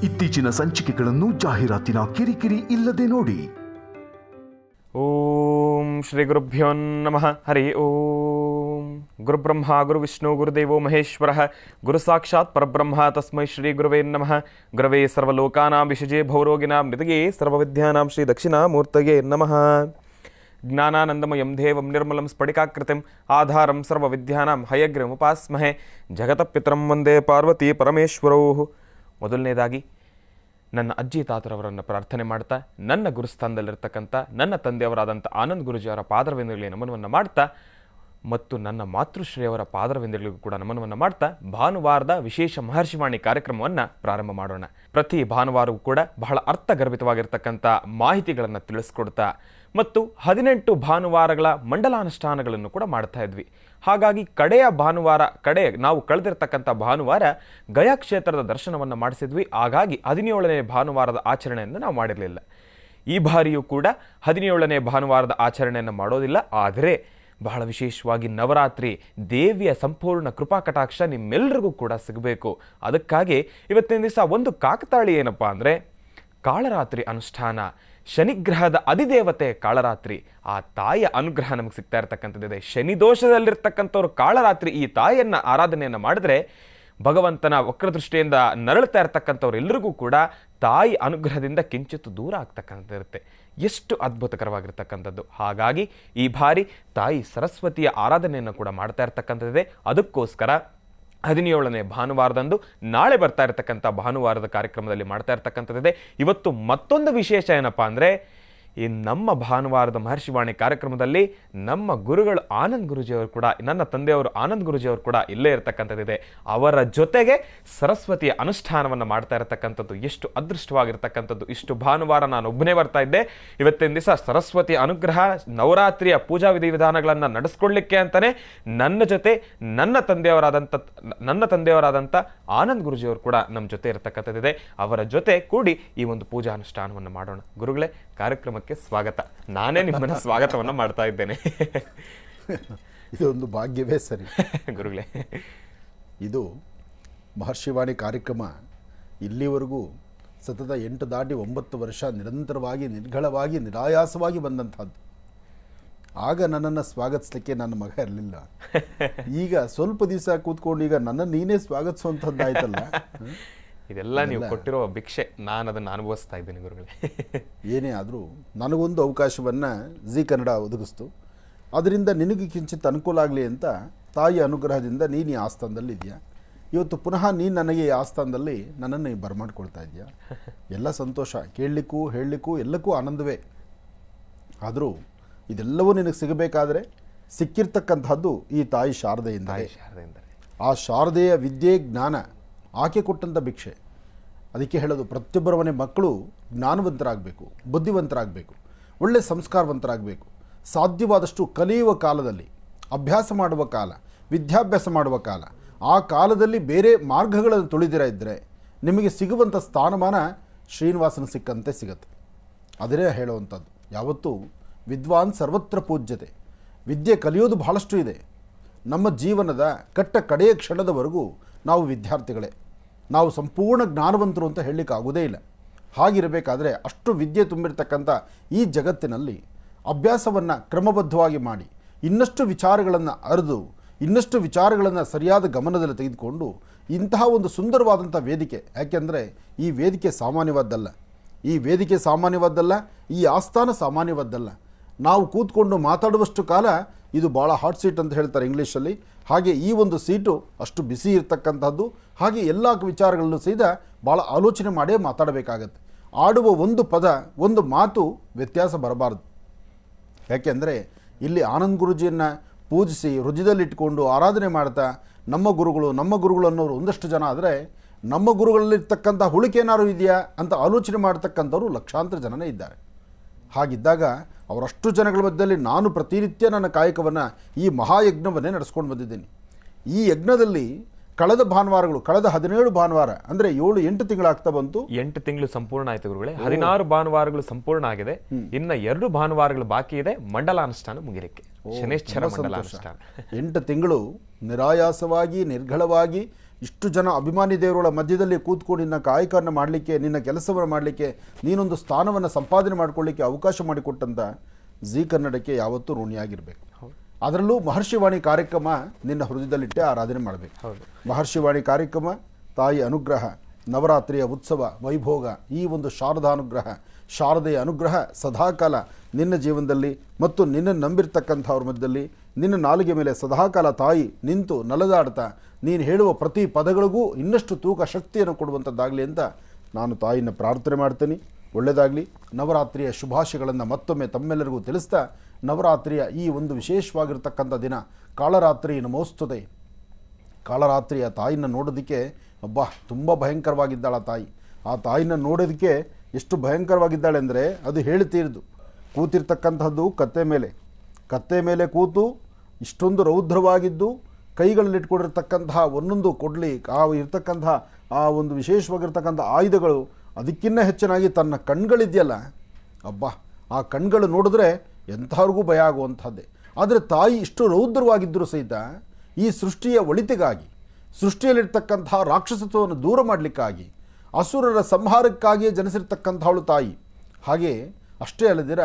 ಇತ್ತೀಚಿನ ಸಂಚಿಕೆಗಳನ್ನು ಜಾಹೀರಾತಿನ ಕಿರಿಕಿರಿ ಇಲ್ಲದೆ ನೋಡಿ. ಓಂ ಶ್ರೀ ಗುರುಭ್ಯೋ ನಮಃ. ಹರಿ ಓಂ. ಗುರುಬ್ರಹ್ಮ ಗುರುವಿಷ್ಣು ಗುರುದೇವೋ ಮಹೇಶ್ವರ ಗುರು ಸಾಕ್ಷಾತ್ ಪರಬ್ರಹ್ಮ ತಸ್ಮೈ ಶ್ರೀ ಗುರುವೇ ನಮಃ. ಗುರವೇ ಸರ್ವಲೋಕಾನಾಂ ವಿಷಜೇ ಭವರೋಗಿನಾಂ ನಿಧಯೇ ಸರ್ವವಿದ್ಯಾನಾಂ ಶ್ರೀ ದಕ್ಷಿಣಾಮೂರ್ತಯೇ ನಮಃ. ಜ್ಞಾನಾನಂದಮಯಂ ದೇವಂ ನಿರ್ಮಲಂ ಸ್ಫಟಿಕಾಕೃತಿಂ ಆಧಾರಂ ಸರ್ವವಿದ್ಯಾನಾಂ ಹಯಗ್ರೀವಮುಪಾಸ್ಮಹೇ. ಜಗತಪಿತರಂ ವಂದೇ ಪಾರ್ವತಿ ಪರಮೇಶ್ವರೌ. ಮೊದಲನೇದಾಗಿ ನನ್ನ ಅಜ್ಜಿ ತಾತರವರನ್ನು ಪ್ರಾರ್ಥನೆ ಮಾಡ್ತಾ, ನನ್ನ ಗುರುಸ್ಥಾನದಲ್ಲಿರ್ತಕ್ಕಂಥ ನನ್ನ ತಂದೆಯವರಾದಂಥ ಆನಂದ್ ಗುರುಜಿಯವರ ಪಾದರವಿಂದಗಳಿಗೆ ನಮನವನ್ನು ಮಾಡ್ತಾ ಮತ್ತು ನನ್ನ ಮಾತೃಶ್ರೀಯವರ ಪಾದರವಿಂದಗಳಿಗೂ ಕೂಡ ನಮನವನ್ನು ಮಾಡ್ತಾ ಭಾನುವಾರದ ವಿಶೇಷ ಮಹರ್ಷಿವಾಣಿ ಕಾರ್ಯಕ್ರಮವನ್ನು ಪ್ರಾರಂಭ ಮಾಡೋಣ. ಪ್ರತಿ ಭಾನುವಾರವೂ ಕೂಡ ಬಹಳ ಅರ್ಥಗರ್ಭಿತವಾಗಿರ್ತಕ್ಕಂಥ ಮಾಹಿತಿಗಳನ್ನು ತಿಳಿಸ್ಕೊಡ್ತಾ ಮತ್ತು 18 ಭಾನುವಾರಗಳ ಮಂಡಲಾನುಷ್ಠಾನಗಳನ್ನು ಕೂಡ ಮಾಡ್ತಾ ಇದ್ವಿ. ಹಾಗಾಗಿ ನಾವು ಕಳೆದಿರ್ತಕ್ಕಂಥ ಭಾನುವಾರ ಗಯಾ ಕ್ಷೇತ್ರದ ದರ್ಶನವನ್ನು ಮಾಡಿಸಿದ್ವಿ. ಹಾಗಾಗಿ 17ನೇ ಭಾನುವಾರದ ಆಚರಣೆಯನ್ನು ನಾವು ಮಾಡಿರಲಿಲ್ಲ. ಈ ಬಾರಿಯೂ ಕೂಡ 17ನೇ ಭಾನುವಾರದ ಆಚರಣೆಯನ್ನು ಮಾಡೋದಿಲ್ಲ. ಆದರೆ ಬಹಳ ವಿಶೇಷವಾಗಿ ನವರಾತ್ರಿ ದೇವಿಯ ಸಂಪೂರ್ಣ ಕೃಪಾ ಕಟಾಕ್ಷ ನಿಮ್ಮೆಲ್ಲರಿಗೂ ಕೂಡ ಸಿಗಬೇಕು. ಅದಕ್ಕಾಗಿ ಇವತ್ತಿನ ದಿವಸ ಒಂದು ಕಾಕತಾಳಿ ಏನಪ್ಪ ಅಂದರೆ, ಕಾಳರಾತ್ರಿ ಅನುಷ್ಠಾನ. ಶನಿಗ್ರಹದ ಅಧಿದೇವತೆ ಕಾಳರಾತ್ರಿ, ಆ ತಾಯಿಯ ಅನುಗ್ರಹ ನಮಗೆ ಸಿಗ್ತಾ ಇರತಕ್ಕಂಥದ್ದಿದೆ. ಶನಿ ದೋಷದಲ್ಲಿರ್ತಕ್ಕಂಥವ್ರು ಕಾಳರಾತ್ರಿ ಈ ತಾಯಿಯನ್ನು ಆರಾಧನೆಯನ್ನು ಮಾಡಿದ್ರೆ ಭಗವಂತನ ವಕ್ರದೃಷ್ಟಿಯಿಂದ ನರಳುತ್ತಾ ಇರತಕ್ಕಂಥವ್ರು ಎಲ್ಲರಿಗೂ ಕೂಡ ತಾಯಿ ಅನುಗ್ರಹದಿಂದ ಕಿಂಚಿತ್ತು ದೂರ ಆಗ್ತಕ್ಕಂಥದ್ದಿರುತ್ತೆ. ಎಷ್ಟು ಅದ್ಭುತಕರವಾಗಿರ್ತಕ್ಕಂಥದ್ದು. ಹಾಗಾಗಿ ಈ ಬಾರಿ ತಾಯಿ ಸರಸ್ವತಿಯ ಆರಾಧನೆಯನ್ನು ಕೂಡ ಮಾಡ್ತಾ ಇರ್ತಕ್ಕಂಥದ್ದಿದೆ. ಅದಕ್ಕೋಸ್ಕರ 17ನೇ ಭಾನುವಾರದಂದು ನಾಳೆ ಬರ್ತಾ ಇರತಕ್ಕಂಥ ಭಾನುವಾರದ ಕಾರ್ಯಕ್ರಮದಲ್ಲಿ ಮಾಡ್ತಾ ಇರ್ತಕ್ಕಂಥದ್ದಿದೆ. ಇವತ್ತು ಮತ್ತೊಂದು ವಿಶೇಷ ಏನಪ್ಪ ಅಂದರೆ, ಈ ನಮ್ಮ ಭಾನುವಾರದ ಮಹರ್ಷಿವಾಣಿ ಕಾರ್ಯಕ್ರಮದಲ್ಲಿ ನಮ್ಮ ಗುರುಗಳು ಆನಂದ್ ಗುರುಜಿಯವರು ಕೂಡ, ನನ್ನ ತಂದೆಯವರು ಆನಂದ್ ಗುರುಜಿಯವರು ಕೂಡ ಇಲ್ಲೇ ಇರತಕ್ಕಂಥದ್ದಿದೆ. ಅವರ ಜೊತೆಗೆ ಸರಸ್ವತಿಯ ಅನುಷ್ಠಾನವನ್ನು ಮಾಡ್ತಾ ಇರತಕ್ಕಂಥದ್ದು ಎಷ್ಟು ಅದೃಷ್ಟವಾಗಿರ್ತಕ್ಕಂಥದ್ದು. ಇಷ್ಟು ಭಾನುವಾರ ನಾನು ಒಬ್ಬನೇ ಬರ್ತಾ ಇದ್ದೆ. ಇವತ್ತಿನ ದಿವಸ ಸರಸ್ವತಿಯ ಅನುಗ್ರಹ, ನವರಾತ್ರಿಯ ಪೂಜಾ ವಿಧಿವಿಧಾನಗಳನ್ನು ನಡೆಸ್ಕೊಳ್ಳಿಕ್ಕೆ ಅಂತಲೇ ನನ್ನ ಜೊತೆ ನನ್ನ ತಂದೆಯವರಾದಂಥ ಆನಂದ್ ಗುರುಜಿಯವರು ಕೂಡ ನಮ್ಮ ಜೊತೆ ಇರತಕ್ಕಂಥದ್ದಿದೆ. ಅವರ ಜೊತೆ ಕೂಡಿ ಈ ಒಂದು ಪೂಜಾ ಅನುಷ್ಠಾನವನ್ನು ಮಾಡೋಣ. ಗುರುಗಳೇ, ಕಾರ್ಯಕ್ರಮಕ್ಕೆ ಸ್ವಾಗತ. ನಾನೇ ನಿಮ್ಮನ್ನ ಸ್ವಾಗತವನ್ನ ಮಾಡ್ತಾ ಇದ್ದೇನೆ. ಇದೊಂದು ಭಾಗ್ಯವೇ ಸರಿ ಗುರುಗಳೇ. ಇದು ಮಹರ್ಷಿವಾಣಿ ಕಾರ್ಯಕ್ರಮ ಇಲ್ಲಿವರೆಗೂ ಸತತ 8 ದಾಟಿ 9 ವರ್ಷ ನಿರಂತರವಾಗಿ ನಿರ್ಗಳವಾಗಿ ನಿರಾಯಾಸವಾಗಿ ಬಂದಂಥದ್ದು. ಆಗ ನನ್ನನ್ನು ಸ್ವಾಗತಿಸಲಿಕ್ಕೆ ನನ್ನ ಮಗ ಇರಲಿಲ್ಲ. ಈಗ ಸ್ವಲ್ಪ ದಿವಸ ಕೂತ್ಕೊಂಡು ಈಗ ನನ್ನನ್ನು ನೀನೇ ಸ್ವಾಗತಿಸುವಂಥದ್ದಾಯ್ತಲ್ಲ. ಇದೆಲ್ಲ ನೀವು ಕೊಟ್ಟಿರೋ ಭಿಕ್ಷೆ. ನಾನು ಅದನ್ನು ಅನುಭವಿಸ್ತಾ ಇದ್ದೀನಿ ಗುರುಗಳೇ. ಏನೇ ಆದರೂ ನನಗೊಂದು ಅವಕಾಶವನ್ನು ಜಿ ಕನ್ನಡ ಒದಗಿಸ್ತು. ಅದರಿಂದ ನಿನಗೆ ಕಿಂಚಿತ್ ಅನುಕೂಲ ಆಗಲಿ ಅಂತ ತಾಯಿ ಅನುಗ್ರಹದಿಂದ ನೀನು ಈ ಆಸ್ಥಾನದಲ್ಲಿದೆಯಾ. ಇವತ್ತು ಪುನಃ ನೀನು ನನಗೆ ಈ ಆಸ್ಥಾನದಲ್ಲಿ ನನ್ನನ್ನು ಬರಮಾಡ್ಕೊಳ್ತಾ ಇದೆಯಾ. ಎಲ್ಲ ಸಂತೋಷ, ಕೇಳಲಿಕ್ಕೂ ಹೇಳಲಿಕ್ಕೂ ಎಲ್ಲಕ್ಕೂ ಆನಂದವೇ. ಆದರೂ ಇದೆಲ್ಲವೂ ನಿನಗೆ ಸಿಗಬೇಕಾದ್ರೆ ಸಿಕ್ಕಿರ್ತಕ್ಕಂಥದ್ದು ಈ ತಾಯಿ ಶಾರದೆಯಿಂದ. ಆ ಶಾರದೆಯ ವಿದ್ಯೆ ಜ್ಞಾನ ಆಕೆ ಕೊಟ್ಟಂಥ ಭಿಕ್ಷೆ. ಅದಕ್ಕೆ ಹೇಳೋದು, ಪ್ರತಿಯೊಬ್ಬರ ಮನೆ ಮಕ್ಕಳು ಜ್ಞಾನವಂತರಾಗಬೇಕು, ಬುದ್ಧಿವಂತರಾಗಬೇಕು, ಒಳ್ಳೆ ಸಂಸ್ಕಾರವಂತರಾಗಬೇಕು. ಸಾಧ್ಯವಾದಷ್ಟು ಕಲಿಯುವ ಕಾಲದಲ್ಲಿ, ಅಭ್ಯಾಸ ಮಾಡುವ ಕಾಲ, ವಿದ್ಯಾಭ್ಯಾಸ ಮಾಡುವ ಕಾಲ, ಆ ಕಾಲದಲ್ಲಿ ಬೇರೆ ಮಾರ್ಗಗಳನ್ನು ತುಳಿದಿರ ಇದ್ದರೆ ನಿಮಗೆ ಸಿಗುವಂಥ ಸ್ಥಾನಮಾನ ಶ್ರೀನಿವಾಸನ ಸಿಕ್ಕಂತೆ ಸಿಗತ್ತೆ. ಅದೇ ಹೇಳುವಂಥದ್ದು. ಯಾವತ್ತೂ ವಿದ್ವಾನ್ ಸರ್ವತ್ರ ಪೂಜ್ಯತೆ. ವಿದ್ಯೆ ಕಲಿಯೋದು ಬಹಳಷ್ಟು ಇದೆ. ನಮ್ಮ ಜೀವನದ ಕಡೆಯ ಕ್ಷಣದವರೆಗೂ ನಾವು ವಿದ್ಯಾರ್ಥಿಗಳೇ. ನಾವು ಸಂಪೂರ್ಣ ಜ್ಞಾನವಂತರು ಅಂತ ಹೇಳಲಿಕ್ಕೆ ಆಗೋದೇ ಇಲ್ಲ. ಹಾಗಿರಬೇಕಾದ್ರೆ ಅಷ್ಟು ವಿದ್ಯೆ ತುಂಬಿರ್ತಕ್ಕಂಥ ಈ ಜಗತ್ತಿನಲ್ಲಿ ಅಭ್ಯಾಸವನ್ನು ಕ್ರಮಬದ್ಧವಾಗಿ ಮಾಡಿ, ಇನ್ನಷ್ಟು ವಿಚಾರಗಳನ್ನು ಅರಿದು, ಇನ್ನಷ್ಟು ವಿಚಾರಗಳನ್ನು ಸರಿಯಾದ ಗಮನದಲ್ಲಿ ತೆಗೆದುಕೊಂಡು ಇಂತಹ ಒಂದು ಸುಂದರವಾದಂಥ ವೇದಿಕೆ. ಯಾಕೆಂದರೆ ಈ ವೇದಿಕೆ ಸಾಮಾನ್ಯವಾದ್ದಲ್ಲ. ಈ ಆಸ್ಥಾನ ಸಾಮಾನ್ಯವಾದ್ದಲ್ಲ. ನಾವು ಕೂತ್ಕೊಂಡು ಮಾತಾಡುವಷ್ಟು ಕಾಲ ಇದು ಭಾಳ ಹಾಟ್ ಸೀಟ್ ಅಂತ ಹೇಳ್ತಾರೆ ಇಂಗ್ಲೀಷಲ್ಲಿ. ಹಾಗೆ ಈ ಒಂದು ಸೀಟು ಅಷ್ಟು ಬಿಸಿ ಇರ್ತಕ್ಕಂಥದ್ದು. ಹಾಗೆ ಎಲ್ಲ ವಿಚಾರಗಳಲ್ಲೂ ಸಹಿತ ಭಾಳ ಆಲೋಚನೆ ಮಾಡೇ ಮಾತಾಡಬೇಕಾಗತ್ತೆ. ಆಡುವ ಒಂದು ಪದ, ಒಂದು ಮಾತು ವ್ಯತ್ಯಾಸ ಬರಬಾರ್ದು. ಯಾಕೆಂದರೆ ಇಲ್ಲಿ ಆನಂದ್ ಗುರುಜಿಯನ್ನು ಪೂಜಿಸಿ ಹೃದಯದಲ್ಲಿಟ್ಕೊಂಡು ಆರಾಧನೆ ಮಾಡ್ತಾ ನಮ್ಮ ಗುರುಗಳು ಅನ್ನೋರು ಒಂದಷ್ಟು ಜನ ಆದರೆ, ನಮ್ಮ ಗುರುಗಳಲ್ಲಿರ್ತಕ್ಕಂಥ ಹುಳಿಕೇನಾರು ಇದೆಯಾ ಅಂತ ಆಲೋಚನೆ ಮಾಡ್ತಕ್ಕಂಥವ್ರು ಲಕ್ಷಾಂತರ ಜನನೇ ಇದ್ದಾರೆ. ಹಾಗಿದ್ದಾಗ ಅವರಷ್ಟು ಜನಗಳ ಮಧ್ಯದಲ್ಲಿ ನಾನು ಪ್ರತಿನಿತ್ಯ ನನ್ನ ಕಾಯಕವನ್ನು, ಈ ಮಹಾಯಜ್ಞವನ್ನೇ ನಡೆಸ್ಕೊಂಡು ಬಂದಿದ್ದೀನಿ. ಈ ಯಜ್ಞದಲ್ಲಿ ಕಳೆದ 17 ಭಾನುವಾರ ಅಂದರೆ 7-8 ತಿಂಗಳಾಗ್ತಾ ಬಂತು. 8 ತಿಂಗಳು ಸಂಪೂರ್ಣ ಆಯ್ತು ಗುರುಗಳೇ. 16 ಭಾನುವಾರಗಳು ಸಂಪೂರ್ಣ ಆಗಿದೆ. ಇನ್ನು 2 ಭಾನುವಾರಗಳು ಬಾಕಿ ಇದೆ ಮಂಡಲಾನುಷ್ಠಾನ ಮುಗಿಲಿಕ್ಕೆ. ಶನೇಶ್ವರ ಮಂಡಲಾನುಷ್ಠಾನ 8 ತಿಂಗಳು ನಿರಾಯಾಸವಾಗಿ ನಿರ್ಗಳವಾಗಿ ಇಷ್ಟು ಜನ ಅಭಿಮಾನಿ ದೇವರುಗಳ ಮಧ್ಯದಲ್ಲಿ ಕೂತ್ಕೊಂಡು ನಿನ್ನ ಕಾಯಕವನ್ನು ಮಾಡಲಿಕ್ಕೆ, ನಿನ್ನ ಕೆಲಸವನ್ನು ಮಾಡಲಿಕ್ಕೆ, ನೀನೊಂದು ಸ್ಥಾನವನ್ನು ಸಂಪಾದನೆ ಮಾಡಿಕೊಳ್ಳಿಕ್ಕೆ ಅವಕಾಶ ಮಾಡಿಕೊಟ್ಟಂಥ ಜೀ ಕನ್ನಡಕ್ಕೆ ಯಾವತ್ತೂ ಋಣಿಯಾಗಿರಬೇಕು. ಅದರಲ್ಲೂ ಮಹರ್ಷಿವಾಣಿ ಕಾರ್ಯಕ್ರಮ ನಿನ್ನ ಹೃದಯದಲ್ಲಿಟ್ಟೆ ಆರಾಧನೆ ಮಾಡಬೇಕು. ಮಹರ್ಷಿವಾಣಿ ಕಾರ್ಯಕ್ರಮ, ತಾಯಿ ಅನುಗ್ರಹ, ನವರಾತ್ರಿಯ ಉತ್ಸವ ವೈಭೋಗ, ಈ ಒಂದು ಶಾರದಾನುಗ್ರಹ, ಶಾರದೆಯ ಅನುಗ್ರಹ ಸದಾಕಾಲ ನಿನ್ನ ಜೀವನದಲ್ಲಿ ಮತ್ತು ನಿನ್ನ ನಂಬಿರ್ತಕ್ಕಂಥವ್ರ ಮಧ್ಯದಲ್ಲಿ, ನಿನ್ನ ನಾಲಿಗೆ ಮೇಲೆ ಸದಾಕಾಲ ತಾಯಿ ನಿಂತು ನಲದಾಡ್ತಾ ನೀನು ಹೇಳುವ ಪ್ರತಿ ಪದಗಳಿಗೂ ಇನ್ನಷ್ಟು ತೂಕ ಶಕ್ತಿಯನ್ನು ಕೊಡುವಂಥದ್ದಾಗಲಿ ಅಂತ ನಾನು ತಾಯಿನ ಪ್ರಾರ್ಥನೆ ಮಾಡ್ತೀನಿ. ಒಳ್ಳೆಯದಾಗಲಿ. ನವರಾತ್ರಿಯ ಶುಭಾಶಯಗಳನ್ನು ಮತ್ತೊಮ್ಮೆ ತಮ್ಮೆಲ್ಲರಿಗೂ ತಿಳಿಸ್ತಾ, ನವರಾತ್ರಿಯ ಈ ಒಂದು ವಿಶೇಷವಾಗಿರ್ತಕ್ಕಂಥ ದಿನ ಕಾಳರಾತ್ರಿ ನಮೋಸ್ತುತೆ. ಕಾಳರಾತ್ರಿಯ ತಾಯಿನ ನೋಡೋದಕ್ಕೆ ತುಂಬ ಭಯಂಕರವಾಗಿದ್ದಾಳೆ ಆ ತಾಯಿ. ಆ ತಾಯಿನ ನೋಡೋದಕ್ಕೆ ಎಷ್ಟು ಭಯಂಕರವಾಗಿದ್ದಾಳೆ ಅಂದರೆ ಅದು ಹೇಳ್ತೀರ್ದು. ಕೂತಿರ್ತಕ್ಕಂಥದ್ದು ಕತ್ತೆ ಮೇಲೆ ಕೂತು ಇಷ್ಟೊಂದು ರೌದ್ರವಾಗಿದ್ದು, ಕೈಗಳಲ್ಲಿಟ್ಕೊಂಡಿರ್ತಕ್ಕಂತಹ ಒಂದೊಂದು ಕೊಡ್ಲಿ, ಇರ್ತಕ್ಕಂತಹ ಆ ಒಂದು ವಿಶೇಷವಾಗಿರ್ತಕ್ಕಂಥ ಆಯುಧಗಳು, ಅದಕ್ಕಿಂತ ಹೆಚ್ಚಿನಾಗಿ ತನ್ನ ಕಣ್ಗಳಿದೆಯಲ್ಲ, ಆ ಕಣ್ಗಳು ನೋಡಿದ್ರೆ ಎಂಥವ್ರಿಗೂ ಭಯ ಆಗುವಂಥದ್ದೇ. ಆದರೆ ತಾಯಿ ಇಷ್ಟು ರೌದ್ರವಾಗಿದ್ದರೂ ಸಹಿತ ಈ ಸೃಷ್ಟಿಯ ಒಳಿತಿಗಾಗಿ, ಸೃಷ್ಟಿಯಲ್ಲಿರ್ತಕ್ಕಂತಹ ರಾಕ್ಷಸತ್ವವನ್ನು ದೂರ ಮಾಡಲಿಕ್ಕಾಗಿ, ಅಸುರರ ಸಂಹಾರಕ್ಕಾಗಿಯೇ ಜನಿಸಿರ್ತಕ್ಕಂಥವಳು ತಾಯಿ. ಹಾಗೆ ಅಷ್ಟೇ ಅಲ್ಲದಿರ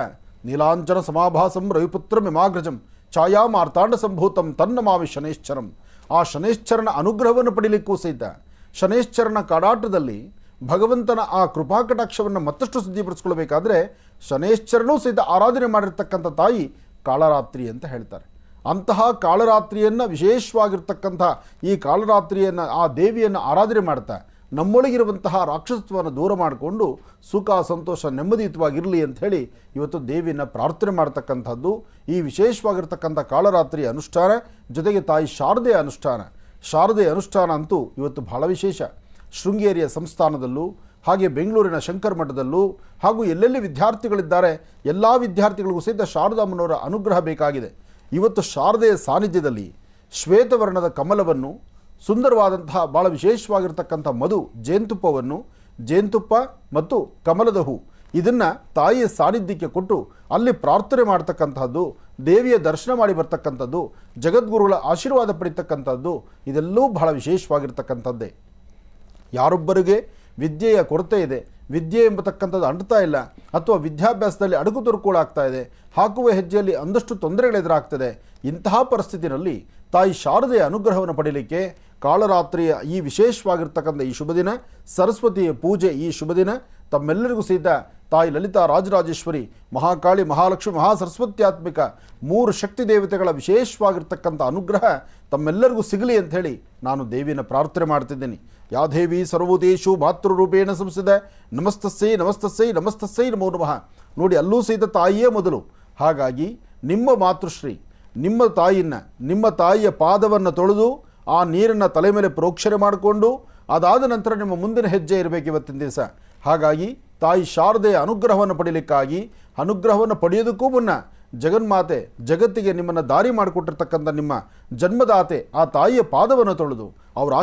ನೀಲಾಂಚನ ಸಮಾಭಾಸಂ ರವಿಪುತ್ರ ಮಿಮಾಗ್ರಜಂ ಛಾಯಾ ಮಾರ್ತಾಂಡ ಸಂಭೂತಂ ತನ್ನ ಮಾವಿ ಶನೈಶ್ಚರಂ. ಆ ಶನೈಶ್ಚರನ ಅನುಗ್ರಹವನ್ನು ಪಡೀಲಿಕ್ಕೂ ಸಹಿತ, ಶನೈಶ್ಚರನ ಕಾಡಾಟದಲ್ಲಿ ಭಗವಂತನ ಆ ಕೃಪಾಕಟಾಕ್ಷವನ್ನು ಮತ್ತಷ್ಟು ಸಿದ್ಧಿಪಡಿಸ್ಕೊಳ್ಬೇಕಾದ್ರೆ ಶನೈಶ್ಚರನೂ ಸಹಿತ ಆರಾಧನೆ ಮಾಡಿರ್ತಕ್ಕಂಥ ತಾಯಿ ಕಾಳರಾತ್ರಿ ಅಂತ ಹೇಳ್ತಾರೆ. ಅಂತಹ ಕಾಳರಾತ್ರಿಯನ್ನು, ವಿಶೇಷವಾಗಿರ್ತಕ್ಕಂಥ ಈ ಕಾಳರಾತ್ರಿಯನ್ನು, ಆ ದೇವಿಯನ್ನು ಆರಾಧನೆ ಮಾಡ್ತಾ ನಮ್ಮೊಳಗಿರುವಂತಹ ರಾಕ್ಷಸತ್ವವನ್ನು ದೂರ ಮಾಡಿಕೊಂಡು ಸುಖ ಸಂತೋಷ ನೆಮ್ಮದಿಯುತವಾಗಿರಲಿ ಅಂಥೇಳಿ ಇವತ್ತು ದೇವಿಯನ್ನು ಪ್ರಾರ್ಥನೆ ಮಾಡ್ತಕ್ಕಂಥದ್ದು ಈ ವಿಶೇಷವಾಗಿರ್ತಕ್ಕಂಥ ಕಾಳರಾತ್ರಿಯ ಅನುಷ್ಠಾನ. ಜೊತೆಗೆ ತಾಯಿ ಶಾರದೆಯ ಅನುಷ್ಠಾನ ಅಂತೂ ಇವತ್ತು ಬಹಳ ವಿಶೇಷ. ಶೃಂಗೇರಿಯ ಸಂಸ್ಥಾನದಲ್ಲೂ, ಹಾಗೆ ಬೆಂಗಳೂರಿನ ಶಂಕರ ಮಠದಲ್ಲೂ, ಹಾಗೂ ಎಲ್ಲೆಲ್ಲಿ ವಿದ್ಯಾರ್ಥಿಗಳಿದ್ದಾರೆ ಎಲ್ಲ ವಿದ್ಯಾರ್ಥಿಗಳಿಗೂ ಸಹಿತ ಶಾರದಾಮ್ಮನವರ ಅನುಗ್ರಹ ಬೇಕಾಗಿದೆ. ಇವತ್ತು ಶಾರದೆಯ ಸಾನ್ನಿಧ್ಯದಲ್ಲಿ ಶ್ವೇತವರ್ಣದ ಕಮಲವನ್ನು, ಸುಂದರವಾದಂತಹ ಭಾಳ ವಿಶೇಷವಾಗಿರ್ತಕ್ಕಂಥ ಮಧು, ಜೇನುತುಪ್ಪ ಮತ್ತು ಕಮಲದ ಹೂ, ಇದನ್ನು ತಾಯಿಯ ಸಾನ್ನಿಧ್ಯಕ್ಕೆ ಕೊಟ್ಟು ಅಲ್ಲಿ ಪ್ರಾರ್ಥನೆ ಮಾಡ್ತಕ್ಕಂಥದ್ದು, ದೇವಿಯ ದರ್ಶನ ಮಾಡಿ ಬರ್ತಕ್ಕಂಥದ್ದು, ಜಗದ್ಗುರುಗಳ ಆಶೀರ್ವಾದ ಪಡಿತಕ್ಕಂಥದ್ದು, ಇದೆಲ್ಲವೂ ಬಹಳ ವಿಶೇಷವಾಗಿರ್ತಕ್ಕಂಥದ್ದೇ. ಯಾರೊಬ್ಬರಿಗೆ ವಿದ್ಯೆಯ ಕೊರತೆ ಇದೆ, ವಿದ್ಯೆ ಎಂಬತಕ್ಕಂಥದ್ದು ಅಂಟ್ತಾ ಇಲ್ಲ, ಅಥವಾ ವಿದ್ಯಾಭ್ಯಾಸದಲ್ಲಿ ಅಡುಕು ತೊಡಕುಗಳಾಗ್ತಾ ಇದೆ, ಹಾಕುವ ಹೆಜ್ಜೆಯಲ್ಲಿ ಒಂದಷ್ಟು ತೊಂದರೆಗಳೆದುರಾಗ್ತದೆ, ಇಂತಹ ಪರಿಸ್ಥಿತಿನಲ್ಲಿ ತಾಯಿ ಶಾರದೆಯ ಅನುಗ್ರಹವನ್ನು ಪಡೀಲಿಕ್ಕೆ ಕಾಳರಾತ್ರಿಯ ಈ ವಿಶೇಷವಾಗಿರ್ತಕ್ಕಂಥ ಈ ಶುಭ ದಿನ, ಸರಸ್ವತಿಯ ಪೂಜೆ ಈ ಶುಭ ದಿನ, ತಮ್ಮೆಲ್ಲರಿಗೂ ಸಹಿತ ತಾಯಿ ಲಲಿತಾ ರಾಜರಾಜೇಶ್ವರಿ, ಮಹಾಕಾಳಿ, ಮಹಾಲಕ್ಷ್ಮಿ, ಮಹಾಸರಸ್ವತ್ಯಾತ್ಮಿಕ 3 ಶಕ್ತಿ ದೇವತೆಗಳ ವಿಶೇಷವಾಗಿರ್ತಕ್ಕಂಥ ಅನುಗ್ರಹ ತಮ್ಮೆಲ್ಲರಿಗೂ ಸಿಗಲಿ ಅಂಥೇಳಿ ನಾನು ದೇವಿಯನ್ನು ಪ್ರಾರ್ಥನೆ ಮಾಡ್ತಿದ್ದೀನಿ. ಯಾ ದೇವಿ ಸರ್ವಭೂತೇಷು ಮಾತೃರೂಪೇಣ ಸಂಸ್ಥಿತ ನಮಸ್ತಸ್ಸೈ ನಮೋ ನಮಃ. ನೋಡಿ, ಅಲ್ಲೂ ಸಹಿತ ತಾಯಿಯೇ ಮೊದಲು. ಹಾಗಾಗಿ ನಿಮ್ಮ ಮಾತೃಶ್ರೀ, ನಿಮ್ಮ ತಾಯಿಯ ಪಾದವನ್ನು ತೊಳೆದು ಆ ನೀರನ್ನು ತಲೆ ಮೇಲೆ ಪ್ರೋಕ್ಷಣೆ ಮಾಡಿಕೊಂಡು ಅದಾದ ನಂತರ ನಿಮ್ಮ ಮುಂದಿನ ಹೆಜ್ಜೆ ಇರಬೇಕು ಇವತ್ತಿನ ದಿವಸ. ಹಾಗಾಗಿ ತಾಯಿ ಶಾರದೆಯ ಅನುಗ್ರಹವನ್ನು ಪಡೀಲಿಕ್ಕಾಗಿ, ಅನುಗ್ರಹವನ್ನು ಪಡೆಯೋದಕ್ಕೂ ಮುನ್ನ ಜಗನ್ಮಾತೆ, ಜಗತ್ತಿಗೆ ನಿಮ್ಮನ್ನು ದಾರಿ ಮಾಡಿಕೊಟ್ಟಿರ್ತಕ್ಕಂಥ ನಿಮ್ಮ ಜನ್ಮದಾತೆ ಆ ತಾಯಿಯ ಪಾದವನ್ನು ತೊಳೆದು ಅವರ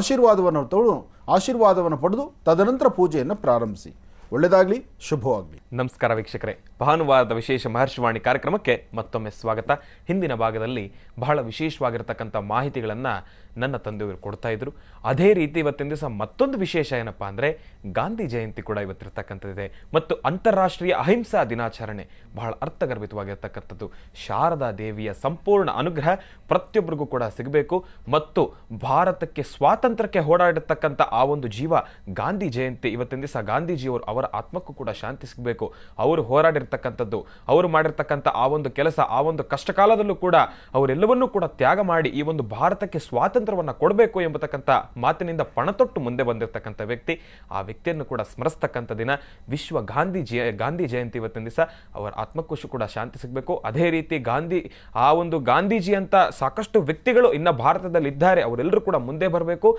ಆಶೀರ್ವಾದವನ್ನು ಪಡೆದು ತದನಂತರ ಪೂಜೆಯನ್ನು ಪ್ರಾರಂಭಿಸಿ. ಒಳ್ಳೆಯದಾಗಲಿ, ಶುಭವಾಗಲಿ. ನಮಸ್ಕಾರ ವೀಕ್ಷಕರೇ, ಭಾನುವಾರದ ವಿಶೇಷ ಮಹರ್ಷಿವಾಣಿ ಕಾರ್ಯಕ್ರಮಕ್ಕೆ ಮತ್ತೊಮ್ಮೆ ಸ್ವಾಗತ. ಹಿಂದಿನ ಭಾಗದಲ್ಲಿ ಬಹಳ ವಿಶೇಷವಾಗಿರ್ತಕ್ಕಂಥ ಮಾಹಿತಿಗಳನ್ನು ನನ್ನ ತಂದೆಯವರು ಕೊಡ್ತಾ ಇದ್ರು. ಅದೇ ರೀತಿ ಇವತ್ತಿನ ದಿವಸ ಮತ್ತೊಂದು ವಿಶೇಷ ಏನಪ್ಪ ಅಂದರೆ ಗಾಂಧಿ ಜಯಂತಿ ಕೂಡ ಇವತ್ತಿರ್ತಕ್ಕಂಥದ್ದಿದೆ ಮತ್ತು ಅಂತಾರಾಷ್ಟ್ರೀಯ ಅಹಿಂಸಾ ದಿನಾಚರಣೆ ಬಹಳ ಅರ್ಥಗರ್ಭಿತವಾಗಿರ್ತಕ್ಕಂಥದ್ದು. ಶಾರದಾ ದೇವಿಯ ಸಂಪೂರ್ಣ ಅನುಗ್ರಹ ಪ್ರತಿಯೊಬ್ಬರಿಗೂ ಕೂಡ ಸಿಗಬೇಕು ಮತ್ತು ಭಾರತಕ್ಕೆ ಸ್ವಾತಂತ್ರ್ಯಕ್ಕೆ ಹೋರಾಡಿರ್ತಕ್ಕಂಥ ಆ ಒಂದು ಜೀವ ಗಾಂಧಿ ಜಯಂತಿ ಇವತ್ತಿನ ದಿವಸ ಗಾಂಧೀಜಿಯವರು ಅವರ ಆತ್ಮಕ್ಕೂ ಕೂಡ ಶಾಂತಿ ಸಿಗಬೇಕು. ಅವರು ಹೋರಾಡಿರ್ತಕ್ಕಂಥದ್ದು, ಅವರು ಮಾಡಿರ್ತಕ್ಕಂಥ ಆ ಒಂದು ಕೆಲಸ, ಆ ಒಂದು ಕಷ್ಟಕಾಲದಲ್ಲೂ ಕೂಡ ಅವರೆಲ್ಲವನ್ನೂ ಕೂಡ ತ್ಯಾಗ ಮಾಡಿ ಈ ಒಂದು ಭಾರತಕ್ಕೆ ಸ್ವಾತಂತ್ರ್ಯವನ್ನು ಕೊಡಬೇಕು ಎಂಬತಕ್ಕಂಥ ಮಾತಿನಿಂದ ಪಣತೊಟ್ಟು ಮುಂದೆ ಬಂದಿರತಕ್ಕಂಥ ವ್ಯಕ್ತಿ. ಆ ವ್ಯಕ್ತಿಯನ್ನು ಕೂಡ ಸ್ಮರಿಸ್ತಕ್ಕಂಥ ದಿನ ವಿಶ್ವ ಗಾಂಧಿ ಜಯಂತಿ ಇವತ್ತಿನ ದಿವಸ. ಅವರ ಆತ್ಮಕ್ಕೂ ಕೂಡ ಶಾಂತಿ ಸಿಗಬೇಕು. ಅದೇ ರೀತಿ ಗಾಂಧೀಜಿ ಅಂತ ಸಾಕಷ್ಟು ವ್ಯಕ್ತಿಗಳು ಇನ್ನು ಭಾರತದಲ್ಲಿ ಇದ್ದಾರೆ, ಅವರೆಲ್ಲರೂ ಕೂಡ ಮುಂದೆ ಬರಬೇಕು.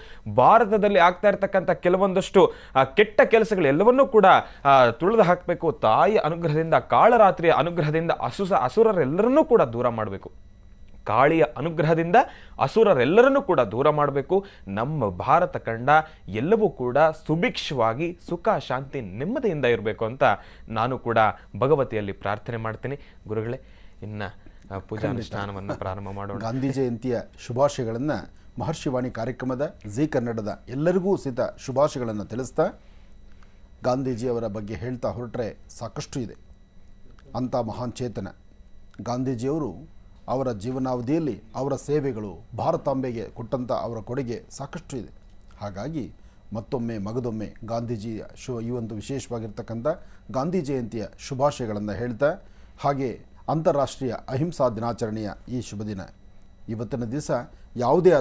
ಭಾರತದಲ್ಲಿ ಆಗ್ತಾ ಇರತಕ್ಕಂಥ ಕೆಲವೊಂದಷ್ಟು ಕೆಟ್ಟ ಕೆಲಸಗಳು ಎಲ್ಲವನ್ನೂ ಕೂಡ ತುಳಿದು ಹಾಕಬೇಕು. ತಾಯಿಯ ಅನುಗ್ರಹದಿಂದ, ಕಾಳರಾತ್ರಿಯ ಅನುಗ್ರಹದಿಂದ ಅಸುರರೆಲ್ಲರನ್ನೂ ಕೂಡ ದೂರ ಮಾಡಬೇಕು. ಕಾಳಿಯ ಅನುಗ್ರಹದಿಂದ ಅಸುರರೆಲ್ಲರನ್ನೂ ಕೂಡ ದೂರ ಮಾಡಬೇಕು. ನಮ್ಮ ಭಾರತ ಖಂಡ ಎಲ್ಲವೂ ಕೂಡ ಸುಭಿಕ್ಷವಾಗಿ ಸುಖ ಶಾಂತಿ ನೆಮ್ಮದಿಯಿಂದ ಇರಬೇಕು ಅಂತ ನಾನು ಕೂಡ ಭಗವತಿಯಲ್ಲಿ ಪ್ರಾರ್ಥನೆ ಮಾಡ್ತೀನಿ. ಗುರುಗಳೇ, ಇನ್ನು ಪೂಜಾನುಷ್ಠಾನವನ್ನು ಪ್ರಾರಂಭ ಮಾಡೋಣ. ಗಾಂಧಿ ಜಯಂತಿಯ ಶುಭಾಶಯಗಳನ್ನು ಮಹರ್ಷಿವಾಣಿ ಕಾರ್ಯಕ್ರಮದ ಜಿ ಕನ್ನಡದ ಎಲ್ಲರಿಗೂ ಸಹಿತ ಶುಭಾಶಯಗಳನ್ನು ತಿಳಿಸ್ತಾ, ಗಾಂಧೀಜಿಯವರ ಬಗ್ಗೆ ಹೇಳ್ತಾ ಹೊರಟ್ರೆ ಸಾಕಷ್ಟು ಇದೆ. ಅಂಥ ಮಹಾನ್ ಚೇತನ ಗಾಂಧೀಜಿಯವರು ಅವರ ಜೀವನಾವಧಿಯಲ್ಲಿ ಅವರ ಸೇವೆಗಳು, ಭಾರತಾಂಬೆಗೆ ಕೊಟ್ಟಂಥ ಅವರ ಕೊಡುಗೆ ಸಾಕಷ್ಟು ಇದೆ. ಹಾಗಾಗಿ ಮತ್ತೊಮ್ಮೆ ಮಗದೊಮ್ಮೆ ಗಾಂಧೀಜಿಯ ಈ ಒಂದು ವಿಶೇಷವಾಗಿರ್ತಕ್ಕಂಥ ಗಾಂಧಿ ಜಯಂತಿಯ ಶುಭಾಶಯಗಳನ್ನು ಹೇಳ್ತಾ, ಹಾಗೆ ಅಂತಾರಾಷ್ಟ್ರೀಯ ಅಹಿಂಸಾ ದಿನಾಚರಣೆಯ ಈ ಶುಭ ದಿನ, ಇವತ್ತಿನ ದಿವಸ ಯಾವುದೇ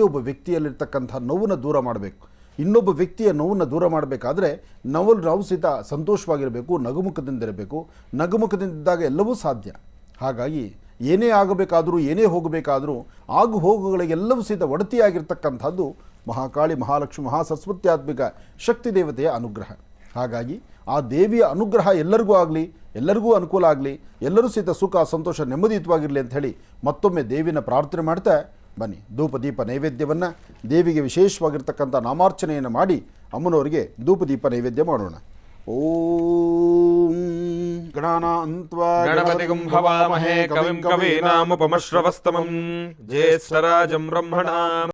ಒಬ್ಬ ವ್ಯಕ್ತಿಯಲ್ಲಿರ್ತಕ್ಕಂಥ ನೋವನ್ನು ದೂರ ಮಾಡಬೇಕು. ಇನ್ನೊಬ್ಬ ವ್ಯಕ್ತಿಯ ನೋವನ್ನು ದೂರ ಮಾಡಬೇಕಾದ್ರೆ ನಾವು ಸಹಿತ ಸಂತೋಷವಾಗಿರಬೇಕು, ನಗುಮುಖದಿಂದಿರಬೇಕು. ನಗುಮುಖದಿಂದಿದ್ದಾಗ ಎಲ್ಲವೂ ಸಾಧ್ಯ. ಹಾಗಾಗಿ ಏನೇ ಆಗಬೇಕಾದರೂ, ಏನೇ ಹೋಗಬೇಕಾದರೂ ಆಗು ಹೋಗುಗಳಿಗೆಲ್ಲವೂ ಸಹಿತ ಒಡತಿಯಾಗಿರ್ತಕ್ಕಂಥದ್ದು ಮಹಾಕಾಳಿ, ಮಹಾಲಕ್ಷ್ಮಿ, ಮಹಾಸರಸ್ವತ್ಯಾತ್ಮಿಕ ಶಕ್ತಿ ದೇವತೆಯ ಅನುಗ್ರಹ. ಹಾಗಾಗಿ ಆ ದೇವಿಯ ಅನುಗ್ರಹ ಎಲ್ಲರಿಗೂ ಆಗಲಿ, ಎಲ್ಲರಿಗೂ ಅನುಕೂಲ ಆಗಲಿ, ಎಲ್ಲರೂ ಸಹಿತ ಸುಖ, ಸಂತೋಷ, ನೆಮ್ಮದಿಯುತವಾಗಿರಲಿ ಅಂತ ಹೇಳಿ ಮತ್ತೊಮ್ಮೆ ದೇವಿನ ಪ್ರಾರ್ಥನೆ ಮಾಡ್ತಾ ಬನ್ನಿ, ಧೂಪ ದೀಪ ನೈವೇದ್ಯವನ್ನು ದೇವಿಗೆ ವಿಶೇಷವಾಗಿರ್ತಕ್ಕಂಥ ನಾಮಾರ್ಚನೆಯನ್ನು ಮಾಡಿ ಅಮ್ಮನವರಿಗೆ ಧೂಪ ದೀಪ ನೈವೇದ್ಯ ಮಾಡೋಣ. ಓಂ ಗಣಾನಾನ್ತ್ವಾ ಗಣಪತಿಂ ಹವಾಮಹೇ ಕವಿಂ ಕವೀನಾಮುಪಮಶ್ರವಸ್ತಮಂ ಜ್ಯೇಷ್ಠರಾಜಂ ಬ್ರಹ್ಮಣಾಂ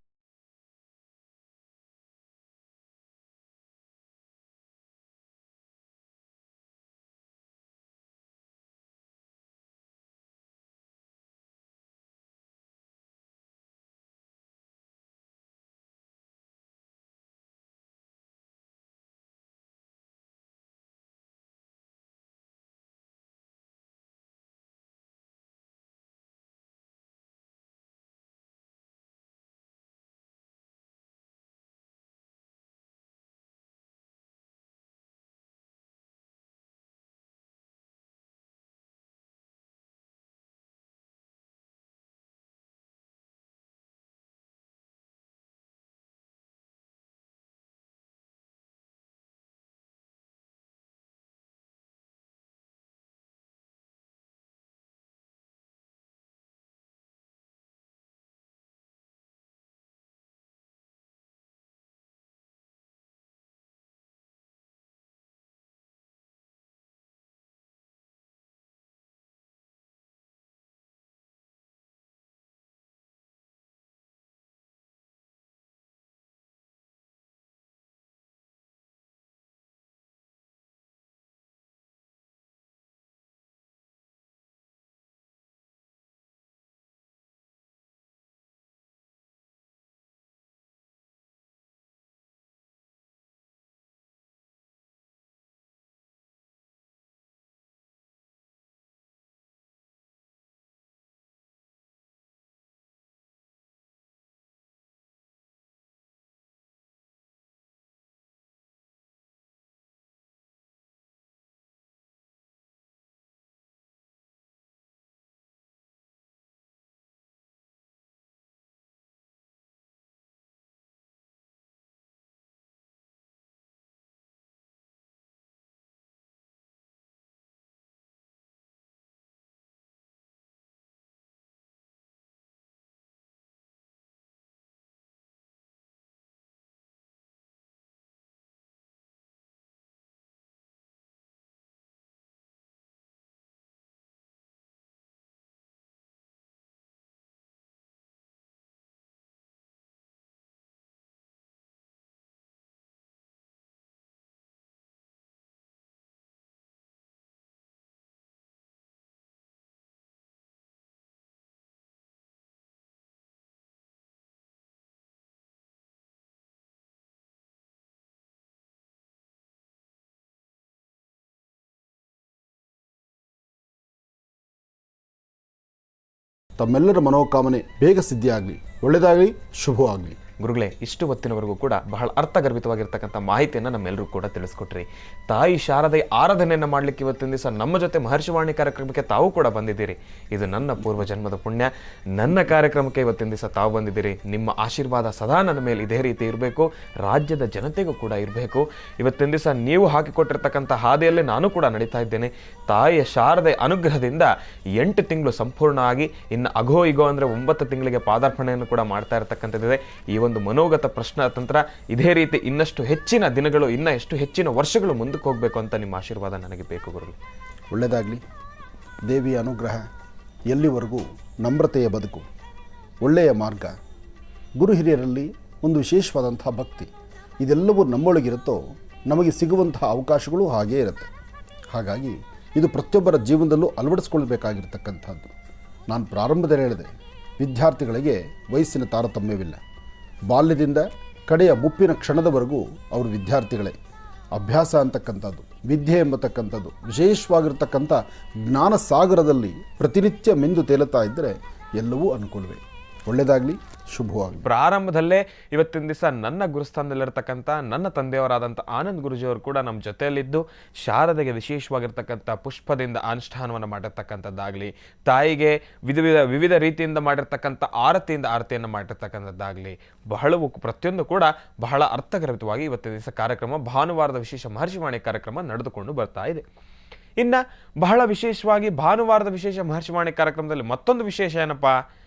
ತಮ್ಮೆಲ್ಲರ ಮನೋಕಾಮನೆ ಬೇಗ ಸಿದ್ಧಿಯಾಗಲಿ, ಒಳ್ಳೆಯದಾಗಲಿ, ಶುಭವಾಗಲಿ. ಗುರುಗಳೇ, ಇಷ್ಟು ಹೊತ್ತಿನವರೆಗೂ ಕೂಡ ಬಹಳ ಅರ್ಥಗರ್ಭಿತವಾಗಿರ್ತಕ್ಕಂಥ ಮಾಹಿತಿಯನ್ನು ನಮ್ಮೆಲ್ಲರೂ ಕೂಡ ತಿಳಿಸ್ಕೊಟ್ರಿ. ತಾಯಿ ಶಾರದೆ ಆರಾಧನೆಯನ್ನು ಮಾಡಲಿಕ್ಕೆ ಇವತ್ತಿನ ದಿವಸ ನಮ್ಮ ಜೊತೆ ಮಹರ್ಷಿವಾಣಿ ಕಾರ್ಯಕ್ರಮಕ್ಕೆ ತಾವು ಕೂಡ ಬಂದಿದ್ದೀರಿ. ಇದು ನನ್ನ ಪೂರ್ವ ಜನ್ಮದ ಪುಣ್ಯ. ನನ್ನ ಕಾರ್ಯಕ್ರಮಕ್ಕೆ ಇವತ್ತಿನ ದಿವಸ ತಾವು ಬಂದಿದ್ದೀರಿ. ನಿಮ್ಮ ಆಶೀರ್ವಾದ ಸದಾ ನನ್ನ ಮೇಲೆ ಇದೇ ರೀತಿ ಇರಬೇಕು, ರಾಜ್ಯದ ಜನತೆಗೂ ಕೂಡ ಇರಬೇಕು. ಇವತ್ತಿನ ದಿವಸ ನೀವು ಹಾಕಿಕೊಟ್ಟಿರ್ತಕ್ಕಂಥ ಹಾದಿಯಲ್ಲೇ ನಾನು ಕೂಡ ನಡೀತಾ ಇದ್ದೇನೆ. ತಾಯಿಯ ಶಾರದೆ ಅನುಗ್ರಹದಿಂದ 8 ತಿಂಗಳು ಸಂಪೂರ್ಣ ಆಗಿ ಇನ್ನು ಅಘೋ ಇಗೋ ಅಂದರೆ 9 ತಿಂಗಳಿಗೆ ಪಾದಾರ್ಪಣೆಯನ್ನು ಕೂಡ ಮಾಡ್ತಾ ಇರತಕ್ಕಂಥದ್ದಿದೆ. ಈ ಒಂದು ಮನೋಗತ ಪ್ರಶ್ನ ತಂತ್ರ ಇದೇ ರೀತಿ ಇನ್ನಷ್ಟು ಹೆಚ್ಚಿನ ದಿನಗಳು, ಎಷ್ಟು ಹೆಚ್ಚಿನ ವರ್ಷಗಳು ಮುಂದಕ್ಕೆ ಹೋಗಬೇಕು ಅಂತ ನಿಮ್ಮ ಆಶೀರ್ವಾದ ನನಗೆ ಬೇಕು ಗುರುಗಳು. ಒಳ್ಳೆಯದಾಗಲಿ. ದೇವಿಯ ಅನುಗ್ರಹ ಎಲ್ಲಿವರೆಗೂ ನಮ್ರತೆಯ ಬದುಕು, ಒಳ್ಳೆಯ ಮಾರ್ಗ, ಗುರು ಹಿರಿಯರಲ್ಲಿ ಒಂದು ವಿಶೇಷವಾದಂಥ ಭಕ್ತಿ, ಇದೆಲ್ಲವೂ ನಮ್ಮೊಳಗಿರುತ್ತೋ ನಮಗೆ ಸಿಗುವಂತಹ ಅವಕಾಶಗಳು ಹಾಗೇ ಇರುತ್ತೆ. ಹಾಗಾಗಿ ಇದು ಪ್ರತಿಯೊಬ್ಬರ ಜೀವನದಲ್ಲೂ ಅಳವಡಿಸ್ಕೊಳ್ಬೇಕಾಗಿರ್ತಕ್ಕಂಥದ್ದು. ನಾನು ಪ್ರಾರಂಭದಲ್ಲಿ ಹೇಳಿದೆ, ವಿದ್ಯಾರ್ಥಿಗಳಿಗೆ ವಯಸ್ಸಿನ ತಾರತಮ್ಯವಿಲ್ಲ. ಬಾಲ್ಯದಿಂದ ಕಡೆಯ ಮುಪ್ಪಿನ ಕ್ಷಣದವರೆಗೂ ಅವರು ವಿದ್ಯಾರ್ಥಿಗಳೇ. ಅಭ್ಯಾಸ ಅಂತಕ್ಕಂಥದ್ದು, ವಿದ್ಯೆ ಎಂಬತಕ್ಕಂಥದ್ದು ವಿಶೇಷವಾಗಿರ್ತಕ್ಕಂಥ ಜ್ಞಾನ ಸಾಗರದಲ್ಲಿ ಪ್ರತಿನಿತ್ಯ ಮಿಂದು ತೇಲುತ್ತಾ ಇದ್ದರೆ ಎಲ್ಲವೂ ಅನುಕೂಲವೇ. ಒಳ್ಳೆಯದಾಗಲಿ, ಶುಭವಾಗಲಿ. ಪ್ರಾರಂಭದಲ್ಲೇ ಇವತ್ತಿನ ದಿವಸ ನನ್ನ ಗುರುಸ್ಥಾನದಲ್ಲಿರ್ತಕ್ಕಂಥ ನನ್ನ ತಂದೆಯವರಾದಂಥ ಆನಂದ್ ಗುರುಜಿಯವರು ಕೂಡ ನಮ್ಮ ಜೊತೆಯಲ್ಲಿದ್ದು ಶಾರದೆಗೆ ವಿಶೇಷವಾಗಿರ್ತಕ್ಕಂಥ ಪುಷ್ಪದಿಂದ ಅನುಷ್ಠಾನವನ್ನು ಮಾಡಿರ್ತಕ್ಕಂಥದ್ದಾಗಲಿ, ತಾಯಿಗೆ ವಿವಿಧ ರೀತಿಯಿಂದ ಮಾಡಿರ್ತಕ್ಕಂಥ ಆರತಿಯನ್ನು ಮಾಡಿರ್ತಕ್ಕಂಥದ್ದಾಗಲಿ, ಬಹಳವು ಪ್ರತಿಯೊಂದು ಕೂಡ ಬಹಳ ಅರ್ಥಗರ್ಭಿತವಾಗಿ ಇವತ್ತಿನ ದಿವಸ ಕಾರ್ಯಕ್ರಮ, ಭಾನುವಾರದ ವಿಶೇಷ ಮಹರ್ಷಿವಾಣಿ ಕಾರ್ಯಕ್ರಮ ನಡೆದುಕೊಂಡು ಬರ್ತಾ ಇದೆ. ಇನ್ನು ಬಹಳ ವಿಶೇಷವಾಗಿ ಭಾನುವಾರದ ವಿಶೇಷ ಮಹರ್ಷಿವಾಣಿ ಕಾರ್ಯಕ್ರಮದಲ್ಲಿ ಮತ್ತೊಂದು ವಿಶೇಷ ಏನಪ್ಪ,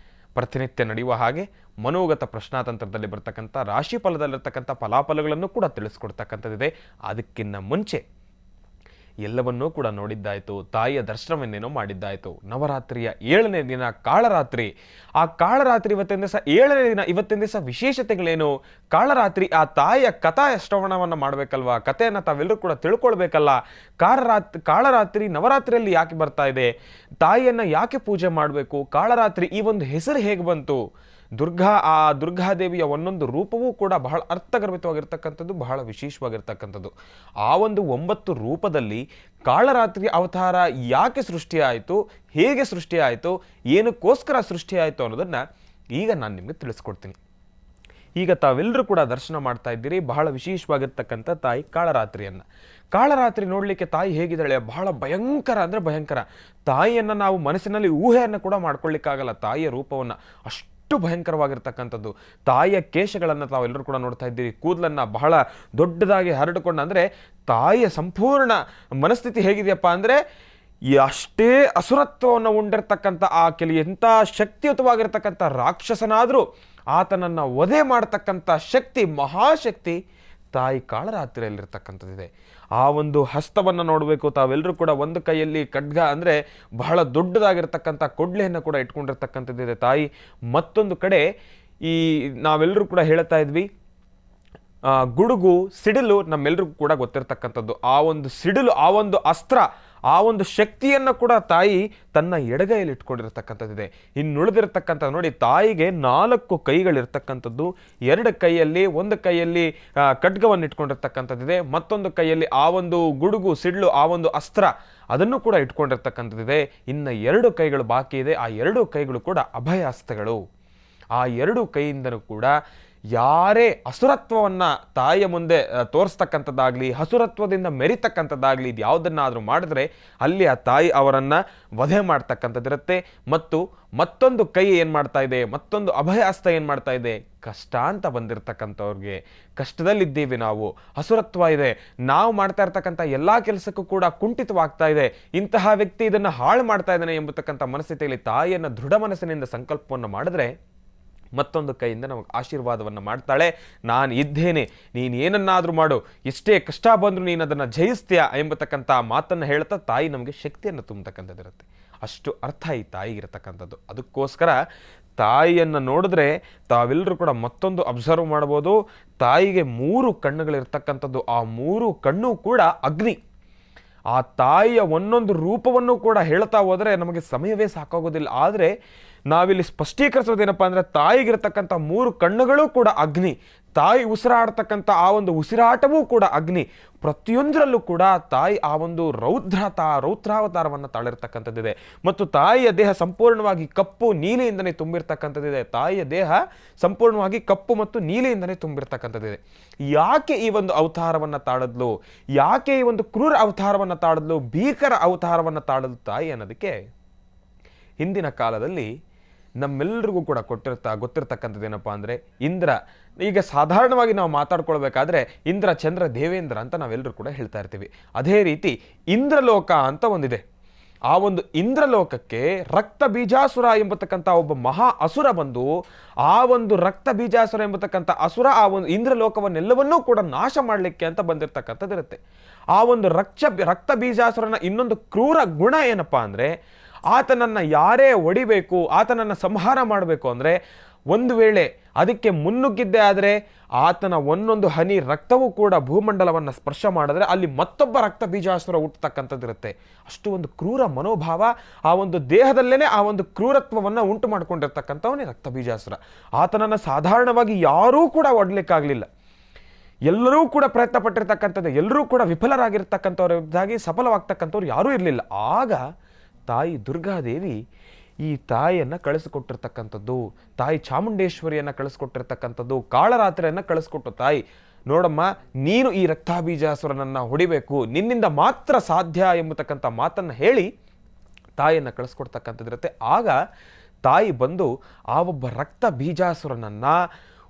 ಪ್ರತಿನಿತ್ಯ ನಡೆಯುವ ಹಾಗೆ ಮನೋಗತ ಪ್ರಶ್ನಾತಂತ್ರದಲ್ಲಿ ಬರ್ತಕ್ಕಂಥ ರಾಶಿ ಫಲದಲ್ಲಿರ್ತಕ್ಕಂಥ ಫಲಾಫಲಗಳನ್ನು ಕೂಡ ತಿಳಿಸ್ಕೊಡ್ತಕ್ಕಂಥದ್ದಿದೆ. ಅದಕ್ಕಿಂತ ಮುಂಚೆ ಎಲ್ಲವನ್ನೂ ಕೂಡ ನೋಡಿದ್ದಾಯಿತು, ತಾಯಿಯ ದರ್ಶನವನ್ನೇನೋ ಮಾಡಿದ್ದಾಯಿತು. ನವರಾತ್ರಿಯ 7ನೇ ದಿನ ಕಾಳರಾತ್ರಿ. ಆ ಕಾಳರಾತ್ರಿ ಇವತ್ತಿನ ದಿವಸ 7ನೇ ದಿನ. ಇವತ್ತಿನ ದಿವಸ ವಿಶೇಷತೆಗಳೇನು? ಕಾಳರಾತ್ರಿ ಆ ತಾಯಿಯ ಕಥಾ ಶ್ರವಣವನ್ನು ಮಾಡಬೇಕಲ್ವಾ, ಕಥೆಯನ್ನು ತಾವೆಲ್ಲರೂ ಕೂಡ ತಿಳ್ಕೊಳ್ಬೇಕಲ್ಲ. ಕಾಳರಾತ್ರಿ ನವರಾತ್ರಿಯಲ್ಲಿ ಯಾಕೆ ಬರ್ತಾ ಇದೆ, ತಾಯಿಯನ್ನು ಯಾಕೆ ಪೂಜೆ ಮಾಡಬೇಕು, ಕಾಳರಾತ್ರಿ ಈ ಒಂದು ಹೆಸರು ಹೇಗೆ ಬಂತು, ಆ ದುರ್ಗಾದೇವಿಯ ಒಂದೊಂದು ರೂಪವೂ ಕೂಡ ಬಹಳ ಅರ್ಥಗರ್ಭಿತವಾಗಿರ್ತಕ್ಕಂಥದ್ದು, ಬಹಳ ವಿಶೇಷವಾಗಿರ್ತಕ್ಕಂಥದ್ದು. ಆ ಒಂದು 9 ರೂಪದಲ್ಲಿ ಕಾಳರಾತ್ರಿ ಅವತಾರ ಯಾಕೆ ಸೃಷ್ಟಿಯಾಯಿತು, ಹೇಗೆ ಸೃಷ್ಟಿಯಾಯಿತು, ಏನಕ್ಕೋಸ್ಕರ ಸೃಷ್ಟಿಯಾಯಿತು ಅನ್ನೋದನ್ನು ಈಗ ನಾನು ನಿಮಗೆ ತಿಳಿಸ್ಕೊಡ್ತೀನಿ. ಈಗ ತಾವೆಲ್ಲರೂ ಕೂಡ ದರ್ಶನ ಮಾಡ್ತಾ ಇದ್ದೀರಿ ಬಹಳ ವಿಶೇಷವಾಗಿರ್ತಕ್ಕಂಥ ತಾಯಿ ಕಾಳರಾತ್ರಿಯನ್ನು. ಕಾಳರಾತ್ರಿ ನೋಡಲಿಕ್ಕೆ ತಾಯಿ ಹೇಗಿದ್ದಾಳೆ, ಬಹಳ ಭಯಂಕರ ಅಂದರೆ ಭಯಂಕರ. ತಾಯಿಯನ್ನು ನಾವು ಮನಸ್ಸಿನಲ್ಲಿ ಊಹೆಯನ್ನು ಕೂಡ ಮಾಡ್ಕೊಳ್ಳಿಕ್ಕಾಗಲ್ಲ. ತಾಯಿಯ ರೂಪವನ್ನು ಅಷ್ಟು ಭಯಂಕರವಾಗಿರ್ತಕ್ಕಂಥದ್ದು. ತಾಯಿಯ ಕೇಶಗಳನ್ನು ತಾವೆಲ್ಲರೂ ಕೂಡ ನೋಡ್ತಾ ಇದ್ದೀರಿ, ಕೂದಲನ್ನು ಬಹಳ ದೊಡ್ಡದಾಗಿ ಹರಡಿಕೊಂಡು, ಅಂದರೆ ತಾಯಿಯ ಸಂಪೂರ್ಣ ಮನಸ್ಥಿತಿ ಹೇಗಿದೆಯಪ್ಪ ಅಂದರೆ ಅಷ್ಟೇ ಅಸುರತ್ವವನ್ನು ಉಂಡಿರ್ತಕ್ಕಂಥ ಆ ಎಂಥ ಶಕ್ತಿಯುತವಾಗಿರ್ತಕ್ಕಂಥ ರಾಕ್ಷಸನಾದರೂ ಆತನನ್ನು ವಧೆ ಮಾಡತಕ್ಕಂಥ ಶಕ್ತಿ, ಮಹಾಶಕ್ತಿ ತಾಯಿ ಕಾಳರಾತ್ರಿಯಲ್ಲಿರ್ತಕ್ಕಂಥದ್ದಿದೆ. ಆ ಒಂದು ಹಸ್ತವನ್ನು ನೋಡಬೇಕು ತಾವೆಲ್ಲರೂ ಕೂಡ. ಒಂದು ಕೈಯಲ್ಲಿ ಖಡ್ಗ ಅಂದರೆ ಬಹಳ ದೊಡ್ಡದಾಗಿರ್ತಕ್ಕಂಥ ಕೊಡ್ಲೆಯನ್ನು ಕೂಡ ಇಟ್ಕೊಂಡಿರ್ತಕ್ಕಂಥದ್ದಿದೆ ತಾಯಿ. ಮತ್ತೊಂದು ಕಡೆ ಈ ನಾವೆಲ್ಲರೂ ಕೂಡ ಹೇಳ್ತಾ ಇದ್ವಿ, ಗುಡುಗು, ಸಿಡಿಲು ನಮ್ಮೆಲ್ಲರಿಗೂ ಕೂಡ ಗೊತ್ತಿರ್ತಕ್ಕಂಥದ್ದು. ಆ ಒಂದು ಸಿಡಿಲು, ಆ ಒಂದು ಅಸ್ತ್ರ, ಆ ಒಂದು ಶಕ್ತಿಯನ್ನು ಕೂಡ ತಾಯಿ ತನ್ನ ಎಡಗೈಯಲ್ಲಿ ಇಟ್ಕೊಂಡಿರ್ತಕ್ಕಂಥದ್ದಿದೆ. ಇನ್ನುಳಿದಿರ್ತಕ್ಕಂಥ ನೋಡಿ, ತಾಯಿಗೆ 4 ಕೈಗಳಿರ್ತಕ್ಕಂಥದ್ದು. 2 ಕೈಯಲ್ಲಿ, ಒಂದು ಕೈಯಲ್ಲಿ ಖಡ್ಗವನ್ನು ಇಟ್ಕೊಂಡಿರ್ತಕ್ಕಂಥದ್ದಿದೆ, ಮತ್ತೊಂದು ಕೈಯಲ್ಲಿ ಆ ಒಂದು ಗುಡುಗು, ಸಿಡಿಲು, ಆ ಒಂದು ಅಸ್ತ್ರ ಅದನ್ನು ಕೂಡ ಇಟ್ಕೊಂಡಿರ್ತಕ್ಕಂಥದ್ದಿದೆ. ಇನ್ನು 2 ಕೈಗಳು ಬಾಕಿ ಇದೆ. ಆ 2 ಕೈಗಳು ಕೂಡ ಅಭಯಾಸ್ತ್ರಗಳು. ಆ 2 ಕೈಯಿಂದನೂ ಕೂಡ ಯಾರೇ ಅಸುರತ್ವವನ್ನು ತಾಯಿಯ ಮುಂದೆ ತೋರಿಸ್ತಕ್ಕಂಥದ್ದಾಗಲಿ, ಹಸುರತ್ವದಿಂದ ಮೆರಿತಕ್ಕಂಥದ್ದಾಗಲಿ, ಇದು ಯಾವುದನ್ನಾದರೂ ಮಾಡಿದ್ರೆ ಅಲ್ಲಿ ಆ ತಾಯಿ ಅವರನ್ನು ವಧೆ ಮಾಡ್ತಕ್ಕಂಥದ್ದಿರುತ್ತೆ. ಮತ್ತು ಮತ್ತೊಂದು ಕೈ ಏನು ಮಾಡ್ತಾ ಇದೆ, ಮತ್ತೊಂದು ಅಭಯಾಸ್ತ್ರ ಏನು ಮಾಡ್ತಾ ಇದೆ, ಕಷ್ಟ ಅಂತ ಬಂದಿರತಕ್ಕಂಥವ್ರಿಗೆ, ಕಷ್ಟದಲ್ಲಿದ್ದೀವಿ ನಾವು, ಹಸುರತ್ವ ಇದೆ, ನಾವು ಮಾಡ್ತಾ ಇರ್ತಕ್ಕಂಥ ಎಲ್ಲ ಕೆಲಸಕ್ಕೂ ಕೂಡ ಕುಂಠಿತವಾಗ್ತಾ ಇದೆ, ಇಂತಹ ವ್ಯಕ್ತಿ ಇದನ್ನು ಹಾಳು ಮಾಡ್ತಾ ಇದ್ದಾನೆ ಎಂಬತಕ್ಕಂಥ ಮನಸ್ಥಿತಿಯಲ್ಲಿ ತಾಯಿಯನ್ನು ದೃಢ ಮನಸ್ಸಿನಿಂದ ಸಂಕಲ್ಪವನ್ನು ಮಾಡಿದ್ರೆ ಮತ್ತೊಂದು ಕೈಯಿಂದ ನಮಗೆ ಆಶೀರ್ವಾದವನ್ನು ಮಾಡ್ತಾಳೆ. ನಾನು ಇದ್ದೇನೆ, ನೀನು ಏನನ್ನಾದರೂ ಮಾಡು, ಎಷ್ಟೇ ಕಷ್ಟ ಬಂದರೂ ನೀನು ಅದನ್ನು ಜಯಿಸ್ತೀಯಾ ಎಂಬತಕ್ಕಂಥ ಮಾತನ್ನು ಹೇಳ್ತಾ ತಾಯಿ ನಮಗೆ ಶಕ್ತಿಯನ್ನು ತುಂಬತಕ್ಕಂಥದ್ದಿರುತ್ತೆ. ಅಷ್ಟು ಅರ್ಥ ಈ ತಾಯಿಗಿರತಕ್ಕಂಥದ್ದು. ಅದಕ್ಕೋಸ್ಕರ ತಾಯಿಯನ್ನು ನೋಡಿದ್ರೆ ತಾವೆಲ್ಲರೂ ಕೂಡ ಮತ್ತೊಂದು ಅಬ್ಸರ್ವ್ ಮಾಡ್ಬೋದು, ತಾಯಿಗೆ 3 ಕಣ್ಣುಗಳಿರ್ತಕ್ಕಂಥದ್ದು. ಆ 3 ಕಣ್ಣು ಕೂಡ ಅಗ್ನಿ. ಆ ತಾಯಿಯ ಒಂದೊಂದು ರೂಪವನ್ನು ಕೂಡ ಹೇಳ್ತಾ ಹೋದರೆ ನಮಗೆ ಸಮಯವೇ ಸಾಕಾಗೋದಿಲ್ಲ. ಆದರೆ ನಾವಿಲ್ಲಿ ಸ್ಪಷ್ಟೀಕರಿಸೋದೇನಪ್ಪ ಅಂದರೆ, ತಾಯಿಗಿರ್ತಕ್ಕಂಥ 3 ಕಣ್ಣುಗಳು ಕೂಡ ಅಗ್ನಿ. ತಾಯಿ ಉಸಿರಾಡ್ತಕ್ಕಂಥ ಆ ಒಂದು ಉಸಿರಾಟವೂ ಕೂಡ ಅಗ್ನಿ. ಪ್ರತಿಯೊಂದರಲ್ಲೂ ಕೂಡ ತಾಯಿ ಆ ಒಂದು ರೌದ್ರಾವತಾರವನ್ನು ತಾಳಿರ್ತಕ್ಕಂಥದ್ದಿದೆ. ಮತ್ತು ತಾಯಿಯ ದೇಹ ಸಂಪೂರ್ಣವಾಗಿ ಕಪ್ಪು ನೀಲಿಯಿಂದನೇ ತುಂಬಿರ್ತಕ್ಕಂಥದ್ದಿದೆ. ತಾಯಿಯ ದೇಹ ಸಂಪೂರ್ಣವಾಗಿ ಕಪ್ಪು ಮತ್ತು ನೀಲಿಯಿಂದನೇ ತುಂಬಿರ್ತಕ್ಕಂಥದ್ದಿದೆ. ಯಾಕೆ ಈ ಒಂದು ಅವತಾರವನ್ನು ತಾಳದ್ಲು, ಯಾಕೆ ಈ ಒಂದು ಕ್ರೂರ ಅವತಾರವನ್ನು ತಾಳದ್ಲು, ಭೀಕರ ಅವತಾರವನ್ನು ತಾಳದ್ಲು ತಾಯಿ ಅನ್ನೋದಕ್ಕೆ ಹಿಂದಿನ ಕಾಲದಲ್ಲಿ ನಮ್ಮೆಲ್ಲರಿಗೂ ಕೂಡ ಗೊತ್ತಿರ್ತಕ್ಕಂಥದ್ದೇನಪ್ಪ ಅಂದರೆ, ಇಂದ್ರ. ಈಗ ಸಾಧಾರಣವಾಗಿ ನಾವು ಮಾತಾಡ್ಕೊಳ್ಬೇಕಾದ್ರೆ ಇಂದ್ರ, ಚಂದ್ರ, ದೇವೇಂದ್ರ ಅಂತ ನಾವೆಲ್ಲರೂ ಕೂಡ ಹೇಳ್ತಾ ಇರ್ತೀವಿ. ಅದೇ ರೀತಿ ಇಂದ್ರಲೋಕ ಅಂತ ಒಂದಿದೆ. ಆ ಒಂದು ಇಂದ್ರಲೋಕಕ್ಕೆ ರಕ್ತ ಬೀಜಾಸುರ ಎಂಬತಕ್ಕಂಥ ಒಬ್ಬ ಮಹಾ ಅಸುರ ಬಂದು, ಆ ಒಂದು ರಕ್ತ ಬೀಜಾಸುರ ಎಂಬತಕ್ಕಂಥ ಅಸುರ ಆ ಒಂದು ಇಂದ್ರಲೋಕವನ್ನೆಲ್ಲವನ್ನೂ ಕೂಡ ನಾಶ ಮಾಡಲಿಕ್ಕೆ ಅಂತ ಬಂದಿರತಕ್ಕಂಥದ್ದಿರುತ್ತೆ. ಆ ಒಂದು ರಕ್ತ ಬೀಜಾಸುರನ ಇನ್ನೊಂದು ಕ್ರೂರ ಗುಣ ಏನಪ್ಪಾ ಅಂದರೆ, ಆತನನ್ನು ಯಾರೇ ಹೊಡಿಬೇಕು, ಆತನನ್ನು ಸಂಹಾರ ಮಾಡಬೇಕು ಅಂದರೆ, ಒಂದು ವೇಳೆ ಅದಕ್ಕೆ ಮುನ್ನುಗ್ಗಿದ್ದೇ ಆದರೆ ಆತನ ಒಂದೊಂದು ಹನಿ ರಕ್ತವೂ ಕೂಡ ಭೂಮಂಡಲವನ್ನು ಸ್ಪರ್ಶ ಮಾಡಿದ್ರೆ ಅಲ್ಲಿ ಮತ್ತೊಬ್ಬ ರಕ್ತ ಬೀಜಾಸುರ ಹುಟ್ಟತಕ್ಕಂಥದ್ದಿರುತ್ತೆ. ಅಷ್ಟು ಒಂದು ಕ್ರೂರ ಮನೋಭಾವ ಆ ಒಂದು ದೇಹದಲ್ಲೇನೆ ಆ ಒಂದು ಕ್ರೂರತ್ವವನ್ನು ಉಂಟು ಮಾಡಿಕೊಂಡಿರ್ತಕ್ಕಂಥವನೇ ರಕ್ತ ಬೀಜಾಸುರ. ಆತನನ್ನು ಸಾಧಾರಣವಾಗಿ ಯಾರೂ ಕೂಡ ಒಡ್ಲಿಕ್ಕಾಗಲಿಲ್ಲ. ಎಲ್ಲರೂ ಕೂಡ ಪ್ರಯತ್ನ ಪಟ್ಟಿರ್ತಕ್ಕಂಥದ್ದು, ಎಲ್ಲರೂ ಕೂಡ ವಿಫಲರಾಗಿರ್ತಕ್ಕಂಥವ್ರಿದ್ದಾಗಿ ಸಫಲವಾಗ್ತಕ್ಕಂಥವ್ರು ಯಾರೂ ಇರಲಿಲ್ಲ. ಆಗ ತಾಯಿ ದುರ್ಗಾದೇವಿ ಈ ತಾಯಿಯನ್ನು ಕಳಿಸಿಕೊಟ್ಟಿರ್ತಕ್ಕಂಥದ್ದು, ತಾಯಿ ಚಾಮುಂಡೇಶ್ವರಿಯನ್ನು ಕಳಿಸ್ಕೊಟ್ಟಿರ್ತಕ್ಕಂಥದ್ದು, ಕಾಳರಾತ್ರಿಯನ್ನು ಕಳಿಸ್ಕೊಟ್ಟು ತಾಯಿ ನೋಡಮ್ಮ, ನೀನು ಈ ರಕ್ತಾಬೀಜಾಸುರನನ್ನು ಹೊಡಿಬೇಕು, ನಿನ್ನಿಂದ ಮಾತ್ರ ಸಾಧ್ಯ ಎಂಬತಕ್ಕಂಥ ಮಾತನ್ನು ಹೇಳಿ ತಾಯಿಯನ್ನು ಕಳಿಸ್ಕೊಡ್ತಕ್ಕಂಥದ್ದಿರುತ್ತೆ. ಆಗ ತಾಯಿ ಬಂದು ಆ ಒಬ್ಬ ರಕ್ತ ಬೀಜಾಸುರನನ್ನು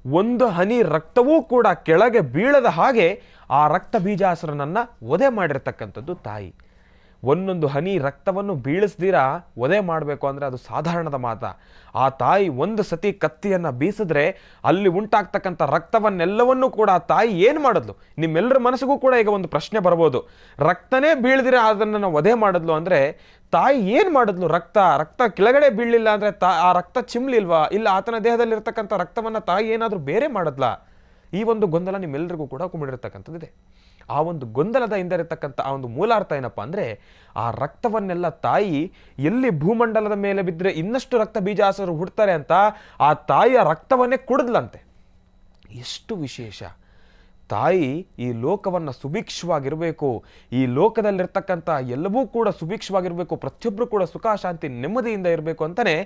ಒಂದು ಹನಿ ರಕ್ತವೂ ಕೂಡ ಕೆಳಗೆ ಬೀಳದ ಹಾಗೆ ಆ ರಕ್ತ ಬೀಜಾಸುರನನ್ನು ವಧೆ ಮಾಡಿರ್ತಕ್ಕಂಥದ್ದು ತಾಯಿ. ಒಂದೊಂದು ಹನಿ ರಕ್ತವನ್ನು ಬೀಳಿಸ್ದಿರ ವಧೆ ಮಾಡಬೇಕು ಅಂದರೆ ಅದು ಸಾಧಾರಣದ ಮಾತ. ಆ ತಾಯಿ ಒಂದು ಸತಿ ಕತ್ತಿಯನ್ನು ಬೀಸಿದ್ರೆ ಅಲ್ಲಿ ಉಂಟಾಗ್ತಕ್ಕಂಥ ರಕ್ತವನ್ನೆಲ್ಲವನ್ನೂ ಕೂಡ ಆ ತಾಯಿ ಏನು ಮಾಡಿದ್ಲು? ನಿಮ್ಮೆಲ್ಲರ ಮನಸ್ಸಿಗೂ ಕೂಡ ಈಗ ಒಂದು ಪ್ರಶ್ನೆ ಬರ್ಬೋದು, ರಕ್ತನೇ ಬೀಳ್ದಿರ ಅದನ್ನು ವಧೆ ಮಾಡಿದ್ಲು ಅಂದರೆ ತಾಯಿ ಏನು ಮಾಡಿದ್ಲು? ರಕ್ತ ಕೆಳಗಡೆ ಬೀಳಲಿಲ್ಲ ಅಂದರೆ ಆ ರಕ್ತ ಚಿಮ್ಲಿಲ್ವಾ? ಇಲ್ಲ ಆತನ ದೇಹದಲ್ಲಿರ್ತಕ್ಕಂಥ ರಕ್ತವನ್ನು ತಾಯಿ ಏನಾದರೂ ಬೇರೆ ಮಾಡಿದ್ಲಾ? ಈ ಒಂದು ಗೊಂದಲ ನಿಮ್ಮೆಲ್ಲರಿಗೂ ಕೂಡ ಕುಮಿಡಿರ್ತಕ್ಕಂಥದ್ದಿದೆ. ಆ ಒಂದು ಗೊಂದಲದ ಹಿಂದಿರತಕ್ಕಂಥ ಆ ಒಂದು ಮೂಲಾರ್ಥ ಏನಪ್ಪ ಅಂದರೆ, ಆ ರಕ್ತವನ್ನೆಲ್ಲ ತಾಯಿ ಎಲ್ಲಿ ಭೂಮಂಡಲದ ಮೇಲೆ ಬಿದ್ದರೆ ಇನ್ನಷ್ಟು ರಕ್ತ ಬೀಜಾಸುರರು ಹುಡ್ತಾರೆ ಅಂತ ಆ ತಾಯಿಯ ರಕ್ತವನ್ನೇ ಕುಡಿದ್ಲಂತೆ. ಎಷ್ಟು ವಿಶೇಷ! ತಾಯಿ ಈ ಲೋಕವನ್ನು ಸುಭಿಕ್ಷವಾಗಿರಬೇಕು, ಈ ಲೋಕದಲ್ಲಿರ್ತಕ್ಕಂಥ ಎಲ್ಲವೂ ಕೂಡ ಸುಭಿಕ್ಷವಾಗಿರಬೇಕು, ಪ್ರತಿಯೊಬ್ಬರು ಕೂಡ ಸುಖ ಶಾಂತಿ ನೆಮ್ಮದಿಯಿಂದ ಇರಬೇಕು ಅಂತಲೇ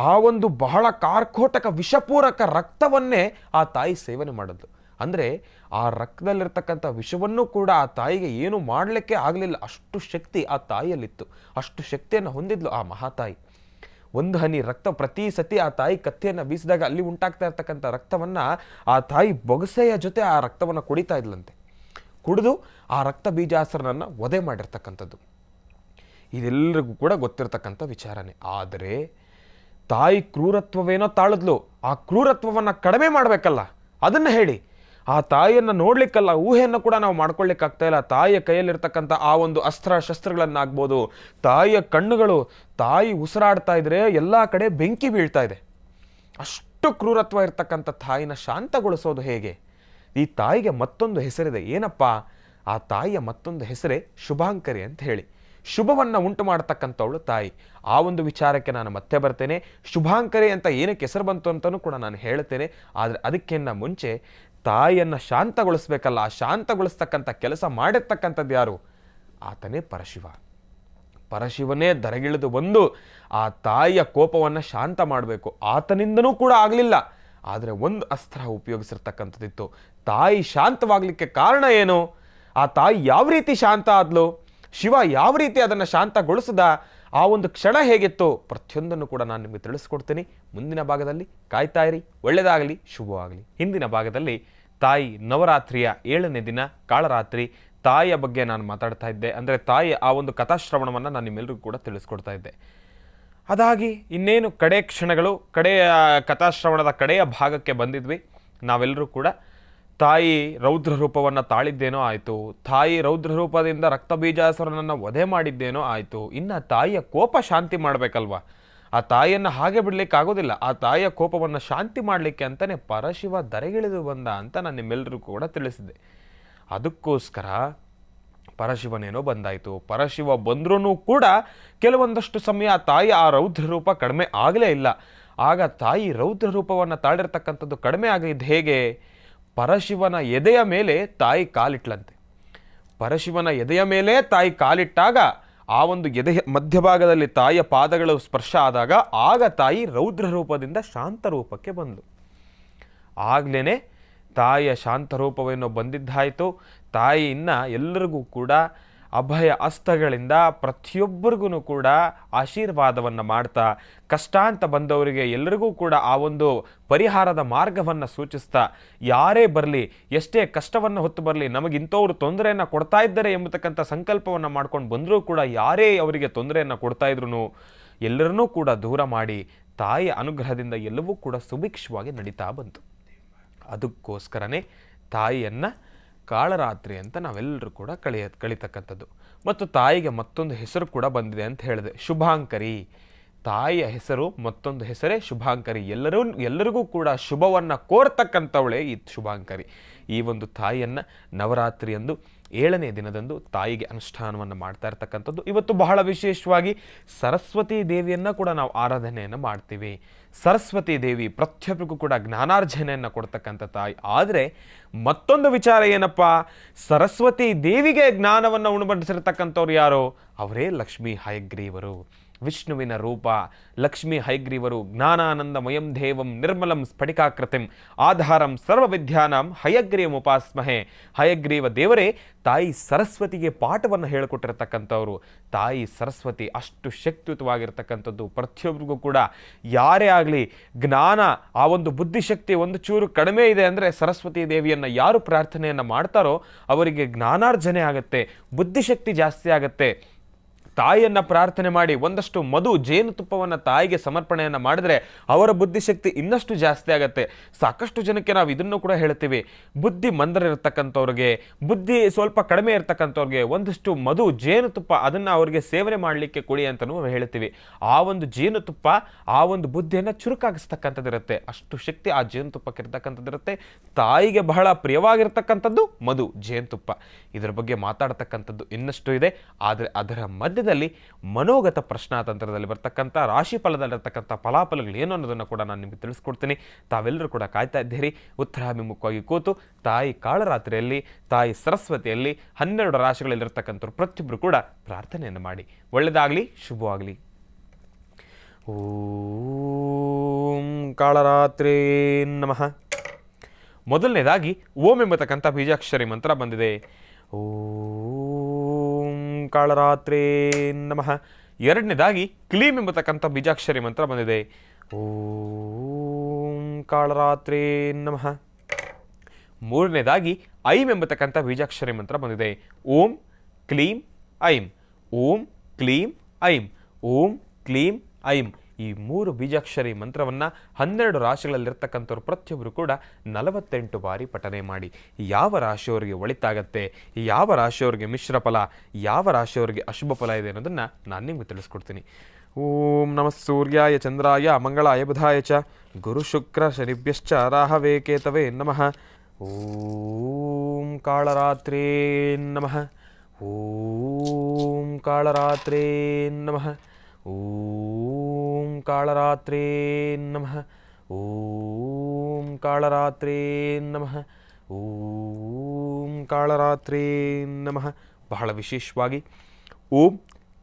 ಆ ಒಂದು ಬಹಳ ಕಾರ್ಕೋಟಕ ವಿಷಪೂರಕ ರಕ್ತವನ್ನೇ ಆ ತಾಯಿ ಸೇವನೆ ಮಾಡಿದ್ಲು. ಅಂದರೆ ಆ ರಕ್ತದಲ್ಲಿರ್ತಕ್ಕಂಥ ವಿಷವನ್ನು ಕೂಡ ಆ ತಾಯಿಗೆ ಏನು ಮಾಡಲಿಕ್ಕೆ ಆಗಲಿಲ್ಲ. ಅಷ್ಟು ಶಕ್ತಿ ಆ ತಾಯಿಯಲ್ಲಿತ್ತು, ಅಷ್ಟು ಶಕ್ತಿಯನ್ನು ಹೊಂದಿದ್ಲು ಆ ಮಹಾತಾಯಿ. ಒಂದು ಹನಿ ರಕ್ತ ಪ್ರತಿ ಸತಿ ಆ ತಾಯಿ ಕತ್ತಿಯನ್ನು ಬೀಸಿದಾಗ ಅಲ್ಲಿ ಉಂಟಾಗ್ತಾ ಇರ್ತಕ್ಕಂಥ ರಕ್ತವನ್ನು ಆ ತಾಯಿ ಬೊಗಸೆಯ ಜೊತೆ ಆ ರಕ್ತವನ್ನು ಕುಡಿತಾ ಇದ್ಲಂತೆ. ಕುಡಿದು ಆ ರಕ್ತ ಬೀಜಾಸುರನನ್ನು ವಧೆ ಮಾಡಿರ್ತಕ್ಕಂಥದ್ದು ಇದೆಲ್ಲರಿಗೂ ಕೂಡ ಗೊತ್ತಿರ್ತಕ್ಕಂಥ ವಿಚಾರನೆ. ಆದರೆ ತಾಯಿ ಕ್ರೂರತ್ವವೇನೋ ತಾಳದ್ಲು, ಆ ಕ್ರೂರತ್ವವನ್ನು ಕಡಿಮೆ ಮಾಡಬೇಕಲ್ಲ, ಅದನ್ನು ಹೇಳಿ. ಆ ತಾಯಿಯನ್ನು ನೋಡ್ಲಿಕ್ಕಲ್ಲ, ಊಹೆಯನ್ನು ಕೂಡ ನಾವು ಮಾಡ್ಕೊಳ್ಳಿಕ್ಕಾಗ್ತಾ ಇಲ್ಲ. ತಾಯಿಯ ಕೈಯಲ್ಲಿರ್ತಕ್ಕಂಥ ಆ ಒಂದು ಅಸ್ತ್ರ ಶಸ್ತ್ರಗಳನ್ನಾಗ್ಬೋದು, ತಾಯಿಯ ಕಣ್ಣುಗಳು, ತಾಯಿ ಉಸಿರಾಡ್ತಾ ಇದ್ರೆ ಎಲ್ಲ ಕಡೆ ಬೆಂಕಿ ಬೀಳ್ತಾ ಇದೆ. ಅಷ್ಟು ಕ್ರೂರತ್ವ ಇರ್ತಕ್ಕಂಥ ತಾಯಿನ ಶಾಂತಗೊಳಿಸೋದು ಹೇಗೆ? ಈ ತಾಯಿಗೆ ಮತ್ತೊಂದು ಹೆಸರಿದೆ. ಏನಪ್ಪ ಆ ತಾಯಿಯ ಮತ್ತೊಂದು ಹೆಸರೇ? ಶುಭಾಂಕರಿ ಅಂತ ಹೇಳಿ. ಶುಭವನ್ನು ಉಂಟು ಮಾಡತಕ್ಕಂಥವಳು ತಾಯಿ. ಆ ಒಂದು ವಿಚಾರಕ್ಕೆ ನಾನು ಮತ್ತೆ ಬರ್ತೇನೆ. ಶುಭಾಂಕರಿ ಅಂತ ಏನಕ್ಕೆ ಹೆಸರು ಬಂತು ಅಂತಲೂ ಕೂಡ ನಾನು ಹೇಳ್ತೇನೆ. ಆದರೆ ಅದಕ್ಕಿಂತ ಮುಂಚೆ ತಾಯಿಯನ್ನು ಶಾಂತಗೊಳಿಸ್ಬೇಕಲ್ಲ, ಆ ಶಾಂತಗೊಳಿಸ್ತಕ್ಕಂಥ ಕೆಲಸ ಮಾಡಿರ್ತಕ್ಕಂಥದ್ದು ಯಾರು? ಆತನೇ ಪರಶಿವ. ಪರಶಿವನೇ ದರಗಿಳಿದು ಬಂದು ಆ ತಾಯಿಯ ಕೋಪವನ್ನು ಶಾಂತ ಮಾಡಬೇಕು. ಆತನಿಂದನೂ ಕೂಡ ಆಗಲಿಲ್ಲ. ಆದರೆ ಒಂದು ಅಸ್ತ್ರ ಉಪಯೋಗಿಸಿರ್ತಕ್ಕಂಥದ್ದಿತ್ತು. ತಾಯಿ ಶಾಂತವಾಗಲಿಕ್ಕೆ ಕಾರಣ ಏನು? ಆ ತಾಯಿ ಯಾವ ರೀತಿ ಶಾಂತ ಆದ್ಲು? ಶಿವ ಯಾವ ರೀತಿ ಅದನ್ನು ಶಾಂತಗೊಳಿಸಿದ? ಆ ಒಂದು ಕ್ಷಣ ಹೇಗಿತ್ತು? ಪ್ರತಿಯೊಂದನ್ನು ಕೂಡ ನಾನು ನಿಮಗೆ ತಿಳಿಸ್ಕೊಡ್ತೀನಿ. ಮುಂದಿನ ಭಾಗದಲ್ಲಿ ಕಾಯ್ತಾ ಇರಿ. ಒಳ್ಳೆಯದಾಗಲಿ, ಶುಭವಾಗಲಿ. ಹಿಂದಿನ ಭಾಗದಲ್ಲಿ ತಾಯಿ ನವರಾತ್ರಿಯ 7ನೇ ದಿನ ಕಾಳರಾತ್ರಿ ತಾಯಿಯ ಬಗ್ಗೆ ನಾನು ಮಾತಾಡ್ತಾ ಇದ್ದೆ. ಅಂದರೆ ತಾಯಿಯ ಆ ಒಂದು ಕಥಾಶ್ರವಣವನ್ನು ನಾನು ನಿಮ್ಮೆಲ್ಲರಿಗೂ ಕೂಡ ತಿಳಿಸ್ಕೊಡ್ತಾ ಇದ್ದೆ. ಅದಾಗಿ ಇನ್ನೇನು ಕಡೆ ಕ್ಷಣಗಳು, ಕಡೆಯ ಕಥಾಶ್ರವಣದ ಕಡೆಯ ಭಾಗಕ್ಕೆ ಬಂದಿದ್ವಿ. ನಾವೆಲ್ಲರೂ ಕೂಡ ತಾಯಿ ರೌದ್ರ ರೂಪವನ್ನು ತಾಳಿದ್ದೇನೋ ಆಯಿತು, ತಾಯಿ ರೌದ್ರ ರೂಪದಿಂದ ರಕ್ತ ಬೀಜಾಸುರನನ್ನು ವಧೆ ಮಾಡಿದ್ದೇನೋ ಆಯಿತು. ಇನ್ನು ತಾಯಿಯ ಕೋಪ ಶಾಂತಿ ಮಾಡಬೇಕಲ್ವ? ಆ ತಾಯಿಯನ್ನು ಹಾಗೆ ಬಿಡಲಿಕ್ಕೆ ಆಗೋದಿಲ್ಲ. ಆ ತಾಯಿಯ ಕೋಪವನ್ನು ಶಾಂತಿ ಮಾಡಲಿಕ್ಕೆ ಅಂತಲೇ ಪರಶಿವ ದರೆಗಿಳಿದು ಬಂದ ಅಂತ ನಾನು ನಿಮ್ಮೆಲ್ಲರಿಗೂ ಕೂಡ ತಿಳಿಸಿದ್ದೆ. ಅದಕ್ಕೋಸ್ಕರ ಪರಶಿವನೇನೋ ಬಂದಾಯಿತು. ಪರಶಿವ ಬಂದ್ರೂ ಕೂಡ ಕೆಲವೊಂದಷ್ಟು ಸಮಯ ಆ ತಾಯಿ ಆ ರೌದ್ರ ರೂಪ ಕಡಿಮೆ ಆಗಲೇ ಇಲ್ಲ. ಆಗ ತಾಯಿ ರೌದ್ರ ರೂಪವನ್ನು ತಾಳಿರ್ತಕ್ಕಂಥದ್ದು ಕಡಿಮೆ ಆಗಿದ್ದು ಹೇಗೆ? ಪರಶಿವನ ಎದೆಯ ಮೇಲೆ ತಾಯಿ ಕಾಲಿಟ್ಲಂತೆ. ಪರಶಿವನ ಎದೆಯ ಮೇಲೆ ತಾಯಿ ಕಾಲಿಟ್ಟಾಗ ಆ ಒಂದು ಎದೆಯ ಮಧ್ಯಭಾಗದಲ್ಲಿ ತಾಯಿಯ ಪಾದಗಳು ಸ್ಪರ್ಶ ಆದಾಗ ಆಗ ತಾಯಿ ರೌದ್ರ ರೂಪದಿಂದ ಶಾಂತ ರೂಪಕ್ಕೆ ಬಂದಳು. ಆಗ್ಲೇ ತಾಯಿಯ ಶಾಂತ ರೂಪವೇನೋ ಬಂದಿದ್ದಾಯಿತು. ತಾಯಿಯನ್ನು ಎಲ್ಲರಿಗೂ ಕೂಡ ಅಭಯ ಹಸ್ತಗಳಿಂದ ಪ್ರತಿಯೊಬ್ಬರಿಗೂ ಕೂಡ ಆಶೀರ್ವಾದವನ್ನು ಮಾಡ್ತಾ, ಕಷ್ಟ ಅಂತ ಬಂದವರಿಗೆ ಎಲ್ಲರಿಗೂ ಕೂಡ ಆ ಒಂದು ಪರಿಹಾರದ ಮಾರ್ಗವನ್ನು ಸೂಚಿಸ್ತಾ, ಯಾರೇ ಬರಲಿ, ಎಷ್ಟೇ ಕಷ್ಟವನ್ನು ಹೊತ್ತು ಬರಲಿ, ನಮಗಿಂಥವ್ರು ತೊಂದರೆಯನ್ನು ಕೊಡ್ತಾ ಇದ್ದಾರೆ ಎಂಬತಕ್ಕಂಥ ಸಂಕಲ್ಪವನ್ನು ಮಾಡ್ಕೊಂಡು ಬಂದರೂ ಕೂಡ ಯಾರೇ ಅವರಿಗೆ ತೊಂದರೆಯನ್ನು ಕೊಡ್ತಾ ಇದ್ರು ಎಲ್ಲರನ್ನೂ ಕೂಡ ದೂರ ಮಾಡಿ ತಾಯಿಯ ಅನುಗ್ರಹದಿಂದ ಎಲ್ಲವೂ ಕೂಡ ಸುಭಿಕ್ಷವಾಗಿ ನಡೀತಾ ಬಂತು. ಅದಕ್ಕೋಸ್ಕರನೇ ತಾಯಿಯನ್ನು ಕಾಳರಾತ್ರಿ ಅಂತ ನಾವೆಲ್ಲರೂ ಕೂಡ ಕಳಿತಕ್ಕಂಥದ್ದು. ಮತ್ತು ತಾಯಿಗೆ ಮತ್ತೊಂದು ಹೆಸರು ಕೂಡ ಬಂದಿದೆ ಅಂತ ಹೇಳಿದೆ, ಶುಭಾಂಕರಿ. ತಾಯಿಯ ಹೆಸರು ಮತ್ತೊಂದು ಹೆಸರೇ ಶುಭಾಂಕರಿ. ಎಲ್ಲರಿಗೂ ಕೂಡ ಶುಭವನ್ನು ಕೋರ್ತಕ್ಕಂಥವಳೇ ಈ ಶುಭಾಂಕರಿ. ಈ ಒಂದು ತಾಯಿಯನ್ನು ನವರಾತ್ರಿಯಂದು 7ನೇ ದಿನದಂದು ತಾಯಿಗೆ ಅನುಷ್ಠಾನವನ್ನು ಮಾಡ್ತಾ ಇರ್ತಕ್ಕಂಥದ್ದು. ಇವತ್ತು ಬಹಳ ವಿಶೇಷವಾಗಿ ಸರಸ್ವತಿ ದೇವಿಯನ್ನು ಕೂಡ ನಾವು ಆರಾಧನೆಯನ್ನು ಮಾಡ್ತೀವಿ. ಸರಸ್ವತಿ ದೇವಿ ಪ್ರತಿಯೊಬ್ಬರಿಗೂ ಕೂಡ ಜ್ಞಾನಾರ್ಜನೆಯನ್ನು ಕೊಡ್ತಕ್ಕಂಥ ತಾಯಿ. ಆದರೆ ಮತ್ತೊಂದು ವಿಚಾರ ಏನಪ್ಪ, ಸರಸ್ವತಿ ದೇವಿಗೆ ಜ್ಞಾನವನ್ನು ಉಣಬಡಿಸಿರ್ತಕ್ಕಂಥವ್ರು ಯಾರು? ಅವರೇ ಲಕ್ಷ್ಮೀ ಹಯಗ್ರೀವರು. ವಿಷ್ಣುವಿನ ರೂಪ ಲಕ್ಷ್ಮೀ ಹಯಗ್ರೀವರು. ಜ್ಞಾನಾನಂದಮಯಂ ದೇವಂ ನಿರ್ಮಲಂ ಸ್ಫಟಿಕಾಕೃತಿಂ ಆಧಾರಂ ಸರ್ವವಿದ್ಯಾನಾಂ ಹಯಗ್ರೀವಮುಪಾಸ್ಮಹೆ. ಹಯಗ್ರೀವ ದೇವರೇ ತಾಯಿ ಸರಸ್ವತಿಗೆ ಪಾಠವನ್ನು ಹೇಳಿಕೊಟ್ಟಿರ್ತಕ್ಕಂಥವ್ರು. ತಾಯಿ ಸರಸ್ವತಿ ಅಷ್ಟು ಶಕ್ತಿಯುತವಾಗಿರ್ತಕ್ಕಂಥದ್ದು. ಪ್ರತಿಯೊಬ್ಬರಿಗೂ ಕೂಡ ಯಾರೇ ಆಗಲಿ ಜ್ಞಾನ, ಆ ಒಂದು ಬುದ್ಧಿಶಕ್ತಿ ಒಂದು ಚೂರು ಕಡಿಮೆ ಇದೆ ಅಂದರೆ ಸರಸ್ವತಿ ದೇವಿಯನ್ನು ಯಾರು ಪ್ರಾರ್ಥನೆಯನ್ನು ಮಾಡ್ತಾರೋ ಅವರಿಗೆ ಜ್ಞಾನಾರ್ಜನೆ ಆಗುತ್ತೆ, ಬುದ್ಧಿಶಕ್ತಿ ಜಾಸ್ತಿ ಆಗುತ್ತೆ. ತಾಯಿಯನ್ನು ಪ್ರಾರ್ಥನೆ ಮಾಡಿ ಒಂದಷ್ಟು ಮಧು ಜೇನುತುಪ್ಪವನ್ನು ತಾಯಿಗೆ ಸಮರ್ಪಣೆಯನ್ನು ಮಾಡಿದರೆ ಅವರ ಬುದ್ಧಿಶಕ್ತಿ ಇನ್ನಷ್ಟು ಜಾಸ್ತಿ ಆಗುತ್ತೆ. ಸಾಕಷ್ಟು ಜನಕ್ಕೆ ನಾವು ಇದನ್ನು ಕೂಡ ಹೇಳ್ತೀವಿ, ಬುದ್ಧಿ ಮಂದರ ಇರತಕ್ಕಂಥವ್ರಿಗೆ, ಬುದ್ಧಿ ಸ್ವಲ್ಪ ಕಡಿಮೆ ಇರತಕ್ಕಂಥವ್ರಿಗೆ ಒಂದಷ್ಟು ಮಧು ಜೇನುತುಪ್ಪ ಅದನ್ನು ಅವರಿಗೆ ಸೇವನೆ ಮಾಡಲಿಕ್ಕೆ ಕೊಡಿ ಅಂತಲೂ ಹೇಳ್ತೀವಿ. ಆ ಒಂದು ಜೇನುತುಪ್ಪ ಆ ಒಂದು ಬುದ್ಧಿಯನ್ನು ಚುರುಕಾಗಿಸ್ತಕ್ಕಂಥದ್ದಿರುತ್ತೆ. ಅಷ್ಟು ಶಕ್ತಿ ಆ ಜೇನುತುಪ್ಪಕ್ಕೆ ಇರ್ತಕ್ಕಂಥದ್ದಿರುತ್ತೆ. ತಾಯಿಗೆ ಬಹಳ ಪ್ರಿಯವಾಗಿರ್ತಕ್ಕಂಥದ್ದು ಮಧು ಜೇನುತುಪ್ಪ. ಇದರ ಬಗ್ಗೆ ಮಾತಾಡ್ತಕ್ಕಂಥದ್ದು ಇನ್ನಷ್ಟು ಇದೆ. ಆದರೆ ಅದರ ಮಧ್ಯದಲ್ಲಿ ಮನೋಗತ ಪ್ರಶ್ನಾತಂತ್ರದಲ್ಲಿ ಬರ್ತಕ್ಕಂಥ ರಾಶಿ ಫಲದಲ್ಲಿರ್ತಕ್ಕಂಥ ಫಲಾಫಲಗಳು ಏನು ಅನ್ನೋದನ್ನು ಕೂಡ ನಾನು ನಿಮಗೆ ತಿಳಿಸ್ಕೊಡ್ತೀನಿ. ತಾವೆಲ್ಲರೂ ಕೂಡ ಕಾಯ್ತಾ ಇದ್ದೀರಿ. ಉತ್ತರಾಭಿಮುಖವಾಗಿ ಕೂತು ತಾಯಿ ಕಾಳರಾತ್ರಿಯಲ್ಲಿ, ತಾಯಿ ಸರಸ್ವತಿಯಲ್ಲಿ 12 ರಾಶಿಗಳಲ್ಲಿರ್ತಕ್ಕಂಥವ್ರು ಪ್ರತಿಯೊಬ್ಬರು ಕೂಡ ಪ್ರಾರ್ಥನೆಯನ್ನು ಮಾಡಿ. ಒಳ್ಳೆಯದಾಗಲಿ, ಶುಭವಾಗಲಿ. ಓಂ ಕಾಳರಾತ್ರಿ ನಮಃ. ಮೊದಲನೇದಾಗಿ ಓಂ ಎಂಬತಕ್ಕಂಥ ಬೀಜಾಕ್ಷರಿ ಮಂತ್ರ ಬಂದಿದೆ. ಓಂ ಕಾಳರಾತ್ರಿ ನಮಃ. ಎರಡನೇದಾಗಿ ಕ್ಲೀಂ ಎಂಬತಕ್ಕಂಥ ಬೀಜಾಕ್ಷರಿ ಮಂತ್ರ ಬಂದಿದೆ. ಓಂ ಕಾಳರಾತ್ರಿ ನಮಃ. ಮೂರನೇದಾಗಿ ಐಂ ಎಂಬತಕ್ಕಂಥ ಬೀಜಾಕ್ಷರಿ ಮಂತ್ರ ಬಂದಿದೆ. ಓಂ ಕ್ಲೀಂ ಐಂ, ಓಂ ಕ್ಲೀಂ ಐಂ, ಓಂ ಕ್ಲೀಂ ಐಂ. ಈ 3 ಬೀಜಾಕ್ಷರಿ ಮಂತ್ರವನ್ನು 12 ರಾಶಿಗಳಲ್ಲಿರ್ತಕ್ಕಂಥವ್ರು ಪ್ರತಿಯೊಬ್ಬರು ಕೂಡ 48 ಬಾರಿ ಪಠನೆ ಮಾಡಿ. ಯಾವ ರಾಶಿಯವರಿಗೆ ಒಳಿತಾಗತ್ತೆ, ಯಾವ ರಾಶಿಯವರಿಗೆ ಮಿಶ್ರ ಫಲ, ಯಾವ ರಾಶಿಯವರಿಗೆ ಅಶುಭ ಫಲ ಇದೆ ಅನ್ನೋದನ್ನು ನಾನು ನಿಮಗೆ ತಿಳಿಸ್ಕೊಡ್ತೀನಿ. ಓಂ ನಮಃ ಸೂರ್ಯಾಯ ಚಂದ್ರಾಯ ಮಂಗಳಾಯ ಬುಧಾಯ ಚ ಗುರು ಶುಕ್ರ ಶನಿಭ್ಯಶ್ಚ ರಾಹವೇ ಕೇತವೇ ನಮಃ. ಓಂ ಕಾಳರಾತ್ರಿ ನಮಃ. ಓಂ ಕಾಳರಾತ್ರಿ ನಮಃ. ಓಂ ಕಾಳರಾತ್ರಿ ನಮಃ. ಓಂ ಕಾಳರಾತ್ರಿ ನಮಃ. ಓಂ ಕಾಳರಾತ್ರಿ ನಮಃ. ಬಹಳ ವಿಶೇಷವಾಗಿ ಓಂ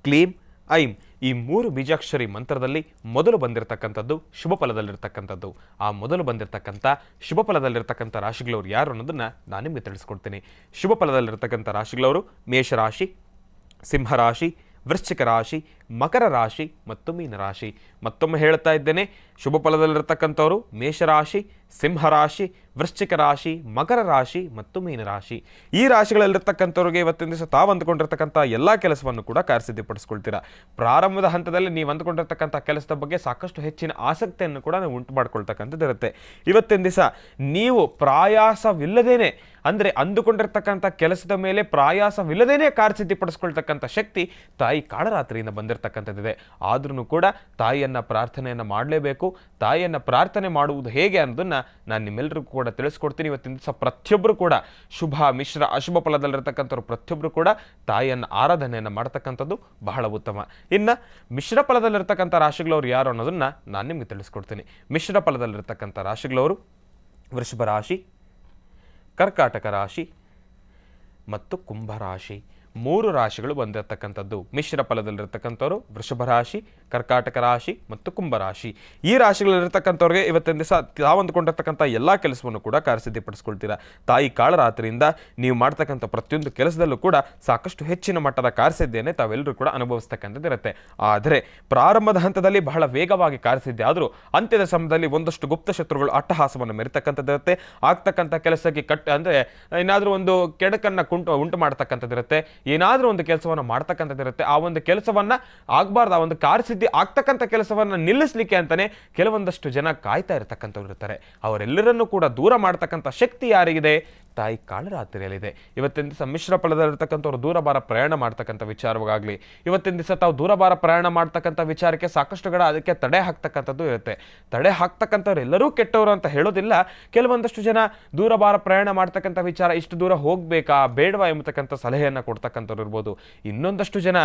ಕ್ಲೀಂ ಐಂ ಈ 3 ಬೀಜಾಕ್ಷರಿ ಮಂತ್ರದಲ್ಲಿ ಮೊದಲು ಬಂದಿರತಕ್ಕಂಥದ್ದು ಶುಭ ಫಲದಲ್ಲಿರ್ತಕ್ಕಂಥದ್ದು. ಆ ಮೊದಲು ಬಂದಿರತಕ್ಕಂಥ ಶುಭ ಫಲದಲ್ಲಿರ್ತಕ್ಕಂಥ ರಾಶಿಗಳವರು ಯಾರು ಅನ್ನೋದನ್ನು ನಾನು ನಿಮಗೆ ತಿಳಿಸ್ಕೊಡ್ತೀನಿ. ಶುಭ ಫಲದಲ್ಲಿರ್ತಕ್ಕಂಥ ರಾಶಿಗಳವರು ಮೇಷರಾಶಿ, ಸಿಂಹರಾಶಿ, ವೃಶ್ಚಿಕ ರಾಶಿ, ಮಕರ ರಾಶಿ ಮತ್ತು ಮೀನರಾಶಿ. ಮತ್ತೊಮ್ಮೆ ಹೇಳ್ತಾ ಇದ್ದೇನೆ, ಶುಭ ಫಲದಲ್ಲಿರ್ತಕ್ಕಂಥವರು ಮೇಷರಾಶಿ, ಸಿಂಹರಾಶಿ, ವೃಶ್ಚಿಕ ರಾಶಿ, ಮಕರ ರಾಶಿ ಮತ್ತು ಮೀನರಾಶಿ. ಈ ರಾಶಿಗಳಲ್ಲಿರ್ತಕ್ಕಂಥವ್ರಿಗೆ ಇವತ್ತಿನ ದಿವಸ ತಾವು ಅಂದುಕೊಂಡಿರ್ತಕ್ಕಂಥ ಎಲ್ಲ ಕೆಲಸವನ್ನು ಕೂಡ ಕಾರ್ಯಸಿದ್ಧಿಪಡಿಸ್ಕೊಳ್ತೀರಾ. ಪ್ರಾರಂಭದ ಹಂತದಲ್ಲಿ ನೀವು ಅಂದುಕೊಂಡಿರ್ತಕ್ಕಂಥ ಕೆಲಸದ ಬಗ್ಗೆ ಸಾಕಷ್ಟು ಹೆಚ್ಚಿನ ಆಸಕ್ತಿಯನ್ನು ಕೂಡ ನೀವು ಉಂಟು ಮಾಡ್ಕೊಳ್ತಕ್ಕಂಥದ್ದು ಇರುತ್ತೆ. ಇವತ್ತಿನ ದಿವಸ ನೀವು ಪ್ರಯಾಸವಿಲ್ಲದೇನೆ, ಅಂದರೆ ಅಂದುಕೊಂಡಿರ್ತಕ್ಕಂಥ ಕೆಲಸದ ಮೇಲೆ ಪ್ರಯಾಸವಿಲ್ಲದೇನೆ ಕಾರ್ಯಸಿದ್ಧಿಪಡಿಸ್ಕೊಳ್ತಕ್ಕಂಥ ಶಕ್ತಿ ತಾಯಿ ಕಾಳರಾತ್ರಿಯಿಂದ ಬಂದಿರತಕ್ಕಂಥದ್ದಿದೆ. ಆದ್ರೂ ಕೂಡ ತಾಯಿಯನ್ನು ಪ್ರಾರ್ಥನೆಯನ್ನು ಮಾಡಲೇಬೇಕು. ತಾಯಿಯನ್ನು ಪ್ರಾರ್ಥನೆ ಮಾಡುವುದು ಹೇಗೆ ಅನ್ನೋದನ್ನು ನಾನು ನಿಮ್ಮೆಲ್ಲರಿಗೂ ಕೂಡ ತಿಳಿಸ್ಕೊಡ್ತೀನಿ. ಇವತ್ತಿನ ದಿವಸ ಪ್ರತಿಯೊಬ್ಬರು ಕೂಡ ಶುಭ ಮಿಶ್ರ ಅಶುಭ ಫಲದಲ್ಲಿರ್ತಕ್ಕಂಥವ್ರು ಪ್ರತಿಯೊಬ್ಬರು ಕೂಡ ತಾಯಿಯನ್ನು ಆರಾಧನೆಯನ್ನು ಮಾಡ್ತಕ್ಕಂಥದ್ದು ಬಹಳ ಉತ್ತಮ. ಇನ್ನು ಮಿಶ್ರ ಫಲದಲ್ಲಿರ್ತಕ್ಕಂಥ ರಾಶಿಗಳವರು ಯಾರು ಅನ್ನೋದನ್ನು ನಾನು ನಿಮಗೆ ತಿಳಿಸ್ಕೊಡ್ತೀನಿ. ಮಿಶ್ರ ಫಲದಲ್ಲಿರ್ತಕ್ಕಂಥ ರಾಶಿಗಳವರು ವೃಷಭ ರಾಶಿ, ಕರ್ಕಾಟಕ ರಾಶಿ ಮತ್ತು ಕುಂಭರಾಶಿ. 3 ರಾಶಿಗಳು ಬಂದಿರತಕ್ಕಂಥದ್ದು. ಮಿಶ್ರ ಫಲದಲ್ಲಿರ್ತಕ್ಕಂಥವ್ರು ವೃಷಭ ರಾಶಿ, ಕರ್ಕಾಟಕ ರಾಶಿ ಮತ್ತು ಕುಂಭರಾಶಿ. ಈ ರಾಶಿಗಳಲ್ಲಿರ್ತಕ್ಕಂಥವ್ರಿಗೆ ಇವತ್ತಿನ ದಿವಸ ತಾವು ಅಂದುಕೊಂಡಿರ್ತಕ್ಕಂಥ ಎಲ್ಲ ಕೆಲಸವನ್ನು ಕೂಡ ಕಾರ್ಯಸಿದ್ಧಿಪಡಿಸ್ಕೊಳ್ತೀರಾ. ತಾಯಿ ಕಾಳರಾತ್ರಿಯಿಂದ ನೀವು ಮಾಡ್ತಕ್ಕಂಥ ಪ್ರತಿಯೊಂದು ಕೆಲಸದಲ್ಲೂ ಕೂಡ ಸಾಕಷ್ಟು ಹೆಚ್ಚಿನ ಮಟ್ಟದ ಕಾರ್ಯಸಿದ್ಧಿಯನ್ನೇ ತಾವೆಲ್ಲರೂ ಕೂಡ ಅನುಭವಿಸ್ತಕ್ಕಂಥದ್ದು ಇರುತ್ತೆ. ಆದರೆ ಪ್ರಾರಂಭದ ಹಂತದಲ್ಲಿ ಬಹಳ ವೇಗವಾಗಿ ಕಾರ್ಯಸಿದ್ಧಿ ಆದರೂ ಅಂತ್ಯದ ಸಮಯದಲ್ಲಿ ಒಂದಷ್ಟು ಗುಪ್ತ ಶತ್ರುಗಳು ಅಟ್ಟಹಾಸವನ್ನು ಮೆರಿತಕ್ಕಂಥದ್ದು ಇರುತ್ತೆ. ಆಗ್ತಕ್ಕಂಥ ಕೆಲಸಕ್ಕೆ ಅಂದರೆ ಏನಾದರೂ ಒಂದು ಕೆಡಕನ್ನು ಉಂಟು ಮಾಡ್ತಕ್ಕಂಥದ್ದಿರುತ್ತೆ. ಏನಾದರೂ ಒಂದು ಕೆಲಸವನ್ನು ಮಾಡ್ತಕ್ಕಂಥದ್ದಿರುತ್ತೆ. ಆ ಒಂದು ಕೆಲಸವನ್ನು ಆಗಬಾರ್ದು, ಆ ಒಂದು ಕಾರ್ಯಸಿದ್ಧಿ ಆಗ್ತಕ್ಕಂಥ ಕೆಲಸವನ್ನು ನಿಲ್ಲಿಸಲಿಕ್ಕೆ ಅಂತಲೇ ಕೆಲವೊಂದಷ್ಟು ಜನ ಕಾಯ್ತಾ ಇರತಕ್ಕಂಥವ್ರು ಇರ್ತಾರೆ. ಅವರೆಲ್ಲರನ್ನೂ ಕೂಡ ದೂರ ಮಾಡ್ತಕ್ಕಂಥ ಶಕ್ತಿ ಯಾರಿಗಿದೆ? ತಾಯಿ ಕಾಳರಾತ್ರಿಯಲ್ಲಿದೆ. ಇವತ್ತಿನ ದಿವಸ ಮಿಶ್ರ ಫಲದಲ್ಲಿರ್ತಕ್ಕಂಥವ್ರು ದೂರಭಾರ ಪ್ರಯಾಣ ಮಾಡ್ತಕ್ಕಂಥ ವಿಚಾರವಾಗಲಿ, ಇವತ್ತಿನ ದಿವಸ ತಾವು ದೂರಭಾರ ಪ್ರಯಾಣ ಮಾಡ್ತಕ್ಕಂಥ ವಿಚಾರಕ್ಕೆ ಸಾಕಷ್ಟು ಕಡೆ ಅದಕ್ಕೆ ತಡೆ ಹಾಕ್ತಕ್ಕಂಥದ್ದು ಇರುತ್ತೆ. ತಡೆ ಹಾಕ್ತಕ್ಕಂಥವ್ರು ಎಲ್ಲರೂ ಕೆಟ್ಟವರು ಅಂತ ಹೇಳೋದಿಲ್ಲ. ಕೆಲವೊಂದಷ್ಟು ಜನ ದೂರಭಾರ ಪ್ರಯಾಣ ಮಾಡ್ತಕ್ಕಂಥ ವಿಚಾರ ಇಷ್ಟು ದೂರ ಹೋಗ್ಬೇಕಾ ಬೇಡವಾ ಎಂಬತಕ್ಕಂಥ ಸಲಹೆಯನ್ನು ಕೊಡ್ತಕ್ಕಂಥವ್ರು ಇರ್ಬೋದು. ಇನ್ನೊಂದಷ್ಟು ಜನ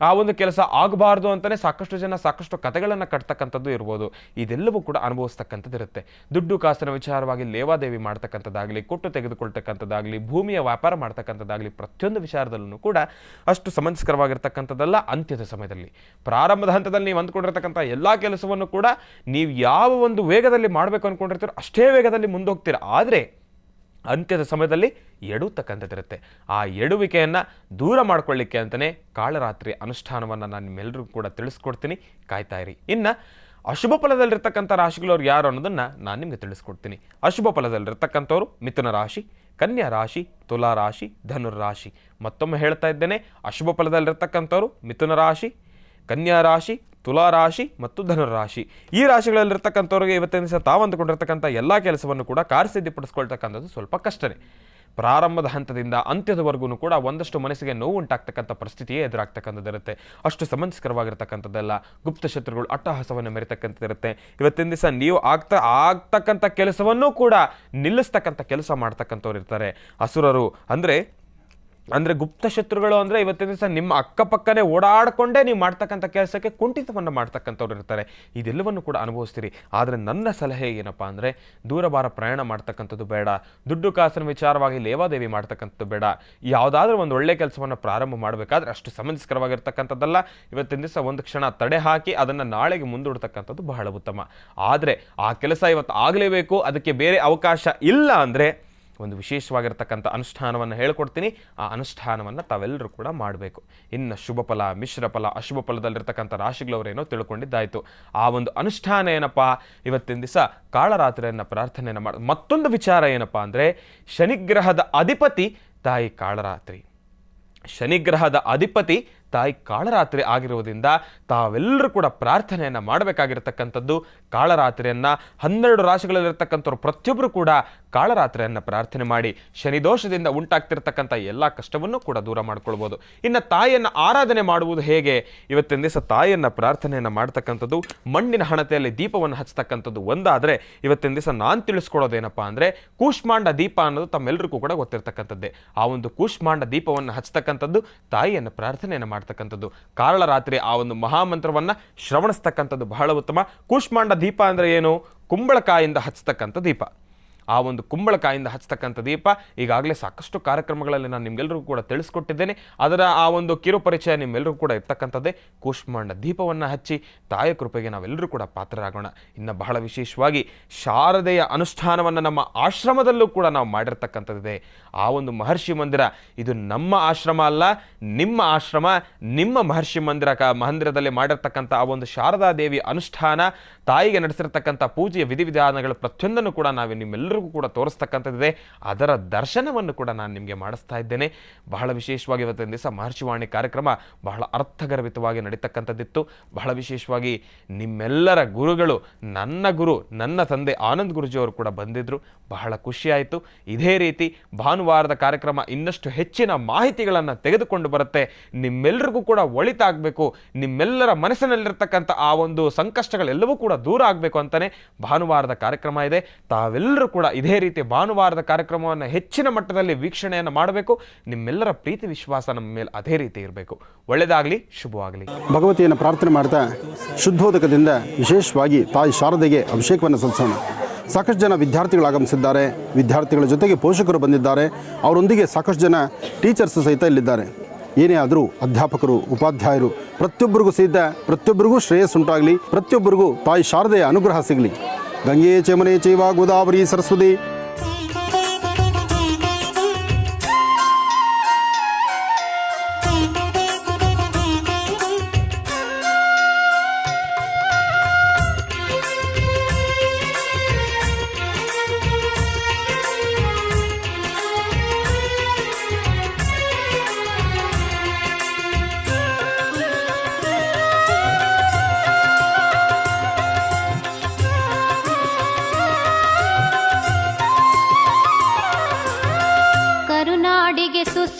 ಆ ಒಂದು ಕೆಲಸ ಆಗಬಾರ್ದು ಅಂತಾನೆ ಸಾಕಷ್ಟು ಜನ ಸಾಕಷ್ಟು ಕಥೆಗಳನ್ನು ಕಟ್ತಕ್ಕಂಥದ್ದು ಇರ್ಬೋದು. ಇದೆಲ್ಲವೂ ಕೂಡ ಅನುಭವಿಸ್ತಕ್ಕಂಥದ್ದು ಇರುತ್ತೆ. ದುಡ್ಡು ಕಾಸಿನ ವಿಚಾರವಾಗಿ ಲೇವಾದೇವಿ ಮಾಡ್ತಕ್ಕಂಥದ್ದಾಗಲಿ, ಕೊಟ್ಟು ತೆಗೆದುಕೊಳ್ತಕ್ಕಂಥದ್ದಾಗಲಿ, ಭೂಮಿಯ ವ್ಯಾಪಾರ ಮಾಡ್ತಕ್ಕಂಥದ್ದಾಗಲಿ, ಪ್ರತಿಯೊಂದು ವಿಚಾರದಲ್ಲೂ ಕೂಡ ಅಷ್ಟು ಸಮಂಜಸಕರವಾಗಿರ್ತಕ್ಕಂಥದ್ದಲ್ಲ. ಅಂತ್ಯದ ಸಮಯದಲ್ಲಿ, ಪ್ರಾರಂಭದ ಹಂತದಲ್ಲಿ ನೀವು ಅಂದ್ಕೊಂಡಿರ್ತಕ್ಕಂಥ ಎಲ್ಲ ಕೆಲಸವನ್ನು ಕೂಡ ನೀವು ಯಾವ ಒಂದು ವೇಗದಲ್ಲಿ ಮಾಡಬೇಕು ಅಂದ್ಕೊಂಡಿರ್ತೀರೋ ಅಷ್ಟೇ ವೇಗದಲ್ಲಿ ಮುಂದೋಗ್ತೀರ. ಆದರೆ ಅಂತ್ಯದ ಸಮಯದಲ್ಲಿ ಎಡುತ್ತಕ್ಕಂಥದ್ದಿರುತ್ತೆ. ಆ ಎಡುವಿಕೆಯನ್ನು ದೂರ ಮಾಡ್ಕೊಳ್ಳಿಕ್ಕೆ ಅಂತಲೇ ಕಾಳರಾತ್ರಿ ಅನುಷ್ಠಾನವನ್ನು ನಾನು ನಿಮ್ಮೆಲ್ಲರಿಗೂ ಕೂಡ ತಿಳಿಸ್ಕೊಡ್ತೀನಿ. ಕಾಯ್ತಾ ಇರಿ. ಇನ್ನು ಅಶುಭ ಫಲದಲ್ಲಿರ್ತಕ್ಕಂಥ ರಾಶಿಗಳವ್ರು ಯಾರು ಅನ್ನೋದನ್ನು ನಾನು ನಿಮಗೆ ತಿಳಿಸ್ಕೊಡ್ತೀನಿ. ಅಶುಭ ಫಲದಲ್ಲಿರ್ತಕ್ಕಂಥವ್ರು ಮಿಥುನ ರಾಶಿ, ಕನ್ಯಾ ರಾಶಿ, ತುಲಾ ರಾಶಿ, ಧನುರ್ ರಾಶಿ. ಮತ್ತೊಮ್ಮೆ ಹೇಳ್ತಾ ಇದ್ದೇನೆ, ಅಶುಭ ಫಲದಲ್ಲಿರ್ತಕ್ಕಂಥವ್ರು ಮಿಥುನ ರಾಶಿ, ಕನ್ಯಾ ರಾಶಿ, ತುಲಾ ರಾಶಿ ಮತ್ತು ಧನುರಾಶಿ. ಈ ರಾಶಿಗಳಲ್ಲಿರ್ತಕ್ಕಂಥವ್ರಿಗೆ ಇವತ್ತಿನ ದಿವಸ ತಾವು ಅಂದುಕೊಂಡಿರ್ತಕ್ಕಂಥ ಎಲ್ಲ ಕೆಲಸವನ್ನು ಕೂಡ ಕಾರ್ಯಸಿದ್ಧಿಪಡಿಸ್ಕೊಳ್ತಕ್ಕಂಥದ್ದು ಸ್ವಲ್ಪ ಕಷ್ಟನೇ. ಪ್ರಾರಂಭದ ಹಂತದಿಂದ ಅಂತ್ಯದವರೆಗೂ ಕೂಡ ಒಂದಷ್ಟು ಮನಸ್ಸಿಗೆ ನೋವು ಉಂಟಾಗ್ತಕ್ಕಂಥ ಪರಿಸ್ಥಿತಿಯೇ ಎದುರಾಗ್ತಕ್ಕಂಥದ್ದಿರುತ್ತೆ. ಅಷ್ಟು ಸಮಂಜಸಕರವಾಗಿರ್ತಕ್ಕಂಥದ್ದೆಲ್ಲ. ಗುಪ್ತ ಶತ್ರುಗಳು ಅಟ್ಟಹಾಸವನ್ನು ಮೆರೆತಕ್ಕಂಥದ್ದಿರುತ್ತೆ. ಇವತ್ತಿನ ದಿವಸ ನೀವು ಆಗ್ತಕ್ಕಂಥ ಕೆಲಸವನ್ನೂ ಕೂಡ ನಿಲ್ಲಿಸ್ತಕ್ಕಂಥ ಕೆಲಸ ಮಾಡ್ತಕ್ಕಂಥವ್ರು ಇರ್ತಾರೆ. ಅಸುರರು ಅಂದರೆ ಗುಪ್ತ ಶತ್ರುಗಳು ಅಂದರೆ ಇವತ್ತಿನ ದಿವಸ ನಿಮ್ಮ ಅಕ್ಕಪಕ್ಕನೇ ಓಡಾಡಿಕೊಂಡೇ ನೀವು ಮಾಡ್ತಕ್ಕಂಥ ಕೆಲಸಕ್ಕೆ ಕುಂಠಿತವನ್ನು ಮಾಡ್ತಕ್ಕಂಥವ್ರು ಇರ್ತಾರೆ. ಇದೆಲ್ಲವನ್ನು ಕೂಡ ಅನುಭವಿಸ್ತೀರಿ. ಆದರೆ ನನ್ನ ಸಲಹೆ ಏನಪ್ಪ ಅಂದರೆ, ದೂರಭಾರ ಪ್ರಯಾಣ ಮಾಡ್ತಕ್ಕಂಥದ್ದು ಬೇಡ, ದುಡ್ಡು ಕಾಸಿನ ವಿಚಾರವಾಗಿ ಲೇವಾದೇವಿ ಮಾಡ್ತಕ್ಕಂಥದ್ದು ಬೇಡ. ಯಾವುದಾದ್ರೂ ಒಂದು ಒಳ್ಳೆ ಕೆಲಸವನ್ನು ಪ್ರಾರಂಭ ಮಾಡಬೇಕಾದ್ರೆ ಅಷ್ಟು ಸಮಂಜಸಕರವಾಗಿರ್ತಕ್ಕಂಥದ್ದಲ್ಲ. ಇವತ್ತಿನ ದಿವಸ ಒಂದು ಕ್ಷಣ ತಡೆ ಹಾಕಿ ಅದನ್ನು ನಾಳೆಗೆ ಮುಂದೂಡ್ತಕ್ಕಂಥದ್ದು ಬಹಳ ಉತ್ತಮ. ಆದರೆ ಆ ಕೆಲಸ ಇವತ್ತು ಆಗಲೇಬೇಕು, ಅದಕ್ಕೆ ಬೇರೆ ಅವಕಾಶ ಇಲ್ಲ ಅಂದರೆ ಒಂದು ವಿಶೇಷವಾಗಿರ್ತಕ್ಕಂಥ ಅನುಷ್ಠಾನವನ್ನು ಹೇಳ್ಕೊಡ್ತೀನಿ. ಆ ಅನುಷ್ಠಾನವನ್ನು ತಾವೆಲ್ಲರೂ ಕೂಡ ಮಾಡಬೇಕು. ಇನ್ನು ಶುಭ ಫಲ, ಮಿಶ್ರ ಫಲ, ಅಶುಭ ಫಲದಲ್ಲಿರ್ತಕ್ಕಂಥ ರಾಶಿಗಳವರೇನೋ ತಿಳ್ಕೊಂಡಿದ್ದಾಯಿತು. ಆ ಒಂದು ಅನುಷ್ಠಾನ ಏನಪ್ಪ, ಇವತ್ತಿನ ದಿವಸ ಕಾಳರಾತ್ರಿಯನ್ನು ಪ್ರಾರ್ಥನೆಯನ್ನು ಮಾಡಿ. ಮತ್ತೊಂದು ವಿಚಾರ ಏನಪ್ಪ ಅಂದರೆ, ಶನಿಗ್ರಹದ ಅಧಿಪತಿ ತಾಯಿ ಕಾಳರಾತ್ರಿ. ಶನಿಗ್ರಹದ ಅಧಿಪತಿ ತಾಯಿ ಕಾಳರಾತ್ರಿ ಆಗಿರುವುದರಿಂದ ತಾವೆಲ್ಲರೂ ಕೂಡ ಪ್ರಾರ್ಥನೆಯನ್ನು ಮಾಡಬೇಕಾಗಿರ್ತಕ್ಕಂಥದ್ದು ಕಾಳರಾತ್ರಿಯನ್ನು. 12 ರಾಶಿಗಳಲ್ಲಿರ್ತಕ್ಕಂಥವ್ರು ಪ್ರತಿಯೊಬ್ಬರು ಕೂಡ ಕಾಳರಾತ್ರಿಯನ್ನು ಪ್ರಾರ್ಥನೆ ಮಾಡಿ ಶನಿದೋಷದಿಂದ ಉಂಟಾಗ್ತಿರ್ತಕ್ಕಂಥ ಎಲ್ಲ ಕಷ್ಟವನ್ನು ಕೂಡ ದೂರ ಮಾಡ್ಕೊಳ್ಬೋದು. ಇನ್ನು ತಾಯಿಯನ್ನು ಆರಾಧನೆ ಮಾಡುವುದು ಹೇಗೆ? ಇವತ್ತಿನ ದಿವಸ ತಾಯಿಯನ್ನು ಪ್ರಾರ್ಥನೆಯನ್ನು ಮಾಡ್ತಕ್ಕಂಥದ್ದು, ಮಣ್ಣಿನ ಹಣತೆಯಲ್ಲಿ ದೀಪವನ್ನು ಹಚ್ಚತಕ್ಕಂಥದ್ದು ಒಂದಾದರೆ, ಇವತ್ತಿನ ದಿವಸ ನಾನು ತಿಳಿಸ್ಕೊಡೋದೇನಪ್ಪ ಅಂದರೆ, ಕೂಷ್ಮಾಂಡ ದೀಪ ಅನ್ನೋದು ತಮ್ಮೆಲ್ಲರಿಗೂ ಕೂಡ ಗೊತ್ತಿರ್ತಕ್ಕಂಥದ್ದೇ. ಆ ಒಂದು ಕೂಷ್ಮಾಂಡ ದೀಪವನ್ನು ಹಚ್ಚತಕ್ಕಂಥದ್ದು, ತಾಯಿಯನ್ನು ಪ್ರಾರ್ಥನೆಯನ್ನು ಮಾಡ್ತಕ್ಕಂಥದ್ದು, ಕಾಳರಾತ್ರಿ ಆ ಒಂದು ಮಹಾಮಂತ್ರವನ್ನು ಶ್ರವಣಿಸ್ತಕ್ಕಂಥದ್ದು ಬಹಳ ಉತ್ತಮ. ಕೂಷ್ಮಾಂಡ ದೀಪ ಅಂದರೆ ಏನು? ಕುಂಬಳಕಾಯಿಂದ ಹಚ್ಚತಕ್ಕಂಥ ದೀಪ. ಆ ಒಂದು ಕುಂಬಳಕಾಯಿಂದ ಹಚ್ಚತಕ್ಕಂಥ ದೀಪ ಈಗಾಗಲೇ ಸಾಕಷ್ಟು ಕಾರ್ಯಕ್ರಮಗಳಲ್ಲಿ ನಾನು ನಿಮ್ಗೆಲ್ಲರಿಗೂ ಕೂಡ ತಿಳಿಸ್ಕೊಟ್ಟಿದ್ದೇನೆ. ಅದರ ಆ ಒಂದು ಕಿರು ಪರಿಚಯ ನಿಮ್ಮೆಲ್ಲರಿಗೂ ಕೂಡ ಇರ್ತಕ್ಕಂಥದ್ದೇ. ಕೂಷ್ಮಾಂಡ ದೀಪವನ್ನು ಹಚ್ಚಿ ತಾಯಿಯ ಕೃಪೆಗೆ ನಾವೆಲ್ಲರೂ ಕೂಡ ಪಾತ್ರರಾಗೋಣ. ಇನ್ನು ಬಹಳ ವಿಶೇಷವಾಗಿ ಶಾರದೆಯ ಅನುಷ್ಠಾನವನ್ನು ನಮ್ಮ ಆಶ್ರಮದಲ್ಲೂ ಕೂಡ ನಾವು ಮಾಡಿರ್ತಕ್ಕಂಥದ್ದಿದೆ. ಆ ಒಂದು ಮಹರ್ಷಿ ಮಂದಿರ, ಇದು ನಮ್ಮ ಆಶ್ರಮ ಅಲ್ಲ, ನಿಮ್ಮ ಆಶ್ರಮ, ನಿಮ್ಮ ಮಹರ್ಷಿ ಮಂದಿರದಲ್ಲಿ ಮಾಡಿರ್ತಕ್ಕಂಥ ಆ ಒಂದು ಶಾರದಾ ದೇವಿ ಅನುಷ್ಠಾನ, ತಾಯಿಗೆ ನಡೆಸಿರ್ತಕ್ಕಂಥ ಪೂಜೆಯ ವಿಧಿವಿಧಾನಗಳು ಪ್ರತಿಯೊಂದನ್ನು ಕೂಡ ನಾವು ನಿಮ್ಮೆಲ್ಲರಿಗೂ ಕೂಡ ತೋರಿಸ್ತಕ್ಕಂಥದ್ದಿದೆ. ಅದರ ದರ್ಶನವನ್ನು ಕೂಡ ನಾನು ನಿಮಗೆ ಮಾಡಿಸ್ತಾ ಇದ್ದೇನೆ. ಬಹಳ ವಿಶೇಷವಾಗಿ ಇವತ್ತಿನ ದಿವಸ ಮಹರ್ಷಿವಾಣಿ ಕಾರ್ಯಕ್ರಮ ಬಹಳ ಅರ್ಥಗರ್ಭಿತವಾಗಿ ನಡೀತಕ್ಕಂಥದ್ದಿತ್ತು. ಬಹಳ ವಿಶೇಷವಾಗಿ ನಿಮ್ಮೆಲ್ಲರ ಗುರುಗಳು, ನನ್ನ ಗುರು, ನನ್ನ ತಂದೆ ಆನಂದ್ ಗುರುಜಿಯವರು ಕೂಡ ಬಂದಿದ್ದರು. ಬಹಳ ಖುಷಿಯಾಯಿತು. ಇದೇ ರೀತಿ ಭಾನುವಾರದ ಕಾರ್ಯಕ್ರಮ ಇನ್ನಷ್ಟು ಹೆಚ್ಚಿನ ಮಾಹಿತಿಗಳನ್ನು ತೆಗೆದುಕೊಂಡು ಬರುತ್ತೆ. ನಿಮ್ಮೆಲ್ಲರಿಗೂ ಕೂಡ ಒಳಿತಾಗಬೇಕು, ನಿಮ್ಮೆಲ್ಲರ ಮನಸ್ಸಿನಲ್ಲಿರ್ತಕ್ಕಂಥ ಆ ಒಂದು ಸಂಕಷ್ಟಗಳೆಲ್ಲವೂ ಕೂಡ ದೂರ ಆಗಬೇಕು ಅಂತಲೇ ಭಾನುವಾರದ ಕಾರ್ಯಕ್ರಮ ಇದೆ. ತಾವೆಲ್ಲರೂ ಕೂಡ ಇದೇ ರೀತಿ ಭಾನುವಾರದ ಕಾರ್ಯಕ್ರಮವನ್ನು ಹೆಚ್ಚಿನ ಮಟ್ಟದಲ್ಲಿ ವೀಕ್ಷಣೆಯನ್ನು ಮಾಡಬೇಕು. ನಿಮ್ಮೆಲ್ಲರ ಪ್ರೀತಿ ವಿಶ್ವಾಸ ನಮ್ಮ ಮೇಲೆ ಅದೇ ರೀತಿ ಇರಬೇಕು. ಒಳ್ಳೆಯದಾಗಲಿ, ಶುಭವಾಗಲಿ. ಭಗವತಿಯನ್ನು ಪ್ರಾರ್ಥನೆ ಮಾಡ್ತಾ ಶುದ್ಧೋದಕದಿಂದ ವಿಶೇಷವಾಗಿ ತಾಯಿ ಶಾರದೆಗೆ ಅಭಿಷೇಕವನ್ನು ಸಲ್ಲಿಸೋಣ. ಸಾಕಷ್ಟು ಜನ ವಿದ್ಯಾರ್ಥಿಗಳು ಆಗಮಿಸಿದ್ದಾರೆ. ವಿದ್ಯಾರ್ಥಿಗಳ ಜೊತೆಗೆ ಪೋಷಕರು ಬಂದಿದ್ದಾರೆ. ಅವರೊಂದಿಗೆ ಸಾಕಷ್ಟು ಜನ ಟೀಚರ್ಸ್ ಸಹಿತ ಇಲ್ಲಿದ್ದಾರೆ. ಏನೇ ಆದರೂ ಅಧ್ಯಾಪಕರು, ಉಪಾಧ್ಯಾಯರು ಪ್ರತಿಯೊಬ್ಬರಿಗೂ ಶ್ರೇಯಸ್ಸುಂಟಾಗಲಿ. ಪ್ರತಿಯೊಬ್ಬರಿಗೂ ತಾಯಿ ಶಾರದೆಯ ಅನುಗ್ರಹ ಸಿಗಲಿ. ಗಂಗೆ ಚಮನೆ ಚೈವ ಗೋದಾವರಿ ಸರಸ್ವತಿ.